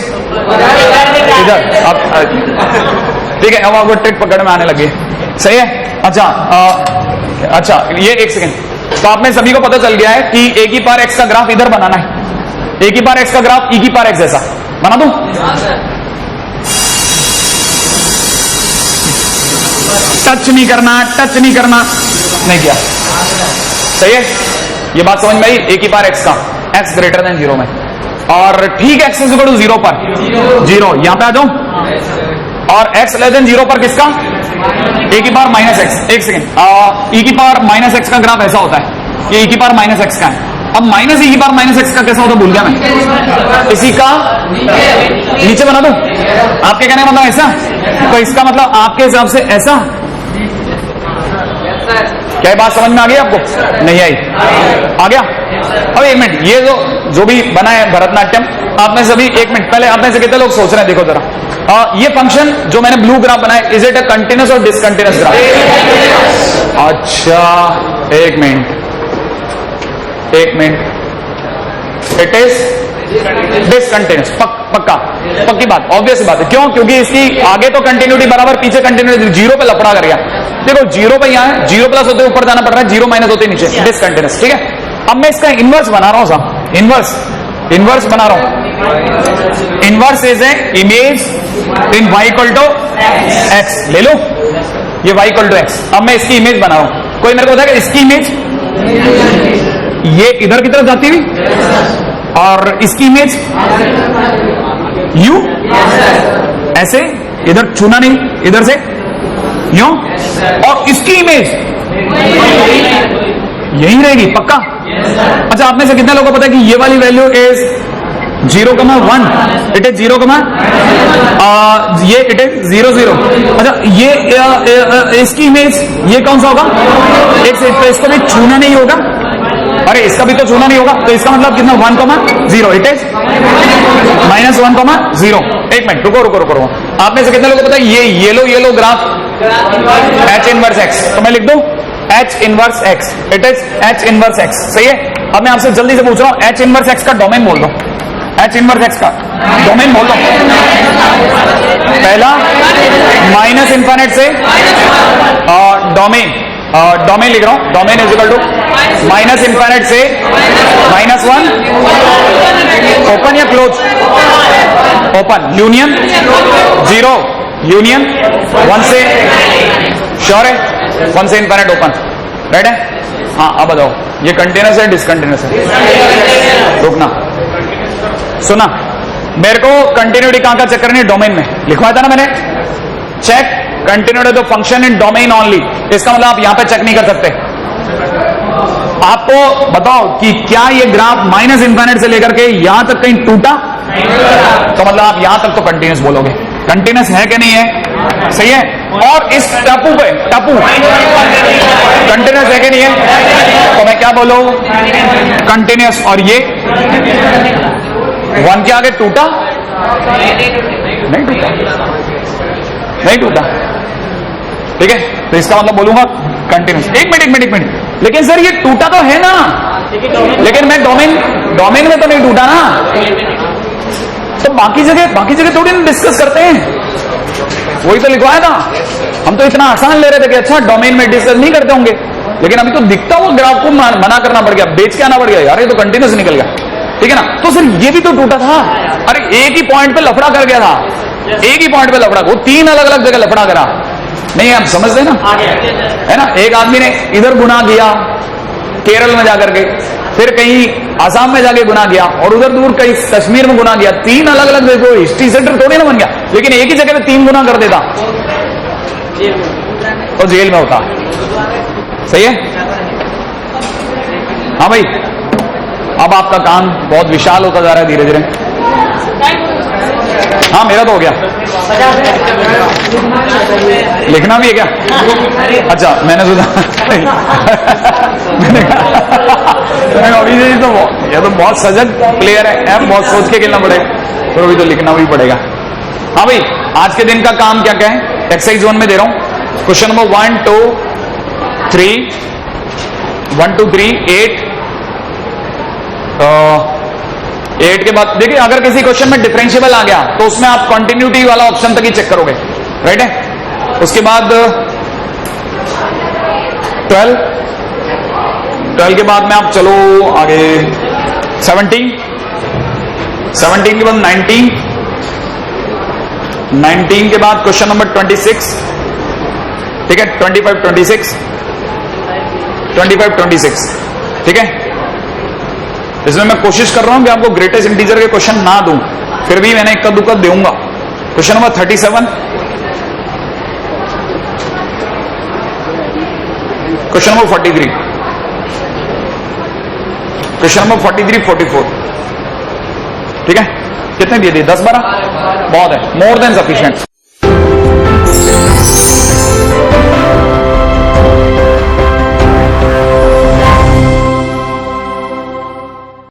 इधर। ठीक है, अब आपको ट्रिक पकड़ में आने लगी, सही है? अच्छा ये एक सेकेंड, तो आपने सभी को पता चल गया है कि a की पावर x का ग्राफ इधर बनाना है। a की पावर x का ग्राफ e की पावर x जैसा बना दूं? टच नहीं करना, नहीं किया, सही है? ये बात समझ में आई? a की पावर x का x ग्रेटर देन 0 में, और ठीक x इज इक्वल टू 0 पर 0, यहां पे आ जाओ, और x लेस देन 0 पर किसका? a की पावर माइनस x। एक सेकेंड, e की पावर माइनस x का ग्राफ ऐसा होता है, ये e की पावर माइनस x का है। अब माइनस e की पावर माइनस x का कैसा होता है भूल गया मैं, इसी का नीचे बना दूं? आपके कहने का मतलब ऐसा, तो इसका मतलब आपके हिसाब से ऐसा। क्या बात समझ में आ गई आपको? नहीं आई? आ गया? अब एक मिनट, ये जो भी बना है भरतनाट्यम, आप में सभी एक मिनट पहले आप में से कितने लोग सोच रहे हैं? देखो जरा, ये फंक्शन जो मैंने ब्लू ग्राफ बनाया, इज इट अ कंटिन्यूस और डिसकंटिन्यूस ग्राफ? अच्छा एक मिनट, इट इज डिसकंटिन्यूस। पक्का, पक्की बात, ऑब्वियस बात है। क्यों? क्योंकि इसकी आगे तो कंटिन्यूटी बराबर, पीछे कंटिन्यूटी, जीरो पे लफड़ा कर गया। देखो जीरो पे यहाँ है, जीरो प्लस होते ऊपर जाना पड़ रहा है, जीरो माइनस होते नीचे, डिसकंटिन्यूअस। ठीक है, अब मैं इसका इनवर्स बना रहा हूं साहब, इनवर्स बना रहा हूं। Inverse is a image in y equal to x, ले लो ये y इक्वल टू एक्स। अब मैं इसकी इमेज बना रहा हूं, कोई मेरे को बताएगा इसकी इमेज, ये इधर की तरफ जाती हुई, और इसकी इमेज यू ऐसे, इधर छूना नहीं, इधर से यूं, और इसकी इमेज यही रहेगी, पक्का। अच्छा, आप में से कितने लोगों को पता है कि ये वाली वैल्यू इज 0,1, इट इज 0, ये इट इज 0, 0। अच्छा, ये इसकी इमेज ये कौन सा होगा, एक से, तो इसको भी छूना नहीं होगा, अरे इसका भी तो छूना नहीं होगा, तो इसका मतलब कितना, 1,0, इट इज -1,0। एक मिनट रुको। आप में से कितने लोगों को पता है ये yellow graph H inverse x, तो मैं लिख दूं H inverse x, it is H inverse x, सही है। अब मैं आपसे जल्दी से पूछ रहा हूं, H इनवर्स एक्स का डोमेन बोल दो, H इनवर्स एक्स का डोमेन बोल दो। पहला -∞ से डोमेन लिख रहा हूं, डोमेन इज इक्वल टू -∞ से -1, ओपन या क्लोज, ओपन, यूनियन 0, यूनियन 1 से, श्योर है, 1 से इनफाइनाइट ओपन, राइट है। हाँ, अब बताओ ये कंटिन्यूअस है डिसकंटिन्यूअस है, रुकना, सुना, मेरे को कंटिन्यूटी कहां का चेक करनी है, डोमेन में लिखवाया था ना मैंने, check continuity the function in domain only. इसका मतलब आप यहां पे चेक नहीं कर सकते। आपको बताओ कि क्या ये ग्राफ -∞ से लेकर के यहां तक कहीं टूटा, तो मतलब आप यहां तक तो कंटिन्यूअस बोलोगे, कंटिन्यूअस है कि नहीं है, सही है। और इस टापू पे कंटिन्यूअस है कि नहीं है, तो मैं क्या बोलूं, कंटिन्यूअस। और ये 1 के आगे टूटा, नहीं टूटा, ठीक है, तो इसका मतलब बोलूंगा कंटिन्यूअस। एक मिनट, लेकिन सर ये टूटा तो है ना, लेकिन मैं डोमेन में तो नहीं टूटा ना, तो बाकी जगह थोड़ी ना डिस्कस करते हैं, वही तो लिखवाया था। हम तो इतना आसान ले रहे थे कि अच्छा डोमेन में डिस्कस नहीं करते होंगे, लेकिन अभी तो दिखता हुआ ग्राफ को मना करना पड़ गया, बेच के आना पड़ गया, यार ये तो कंटिन्यूअस निकल गया, ठीक है ना। तो सर ये भी तो टूटा था, अरे एक ही पॉइंट पे लफड़ा कर गया था, एक ही पॉइंट पे लफड़ा, वो 3 अलग-अलग जगह लफड़ा करा, नहीं आप समझते ना, है ना। एक आदमी ने इधर गुनाह किया केरल में जाकर के, फिर कहीं आसाम में जाके गुनाह किया, और उधर दूर कहीं कश्मीर में गुनाह किया, 3 अलग-अलग देखो, हिस्ट्री सेंटर थोड़ी ना बन गया, लेकिन एक ही जगह पे 3 गुनाह कर देता तो जेल में होता, सही है। हाँ भाई, अब आपका काम बहुत विशाल होता जा रहा है धीरे धीरे। हाँ मेरा तो हो गया, लिखना भी है क्या, अच्छा मैंने सोचा अभी तो ये तो बहुत सजग प्लेयर है, बहुत सोच के खेलना पड़ेगा, तो अभी तो लिखना भी पड़ेगा। हाँ भाई, आज के दिन का काम क्या क्या है, एक्सरसाइज 1 में दे रहा हूं, क्वेश्चन नंबर 1, 2, 3, 1, 2, 3, 8 के बाद देखिए, अगर किसी क्वेश्चन में डिफरेंशिएबल आ गया तो उसमें आप कंटिन्यूटी वाला ऑप्शन तक ही चेक करोगे, राइट है। उसके बाद 12 के बाद में आप चलो आगे 17 के बाद 19 के बाद क्वेश्चन नंबर 26, ठीक है, 25, 26, ठीक है। इसमें मैं कोशिश कर रहा हूं कि आपको ग्रेटेस्ट इंटीजर के क्वेश्चन ना दूं, फिर भी मैंने इक्का दुक्का दूंगा। Question number 37, question number 43, question number 43, 44, ठीक है। कितने दिए थे, 10-12 बहुत है, मोर देन सफिशिएंट।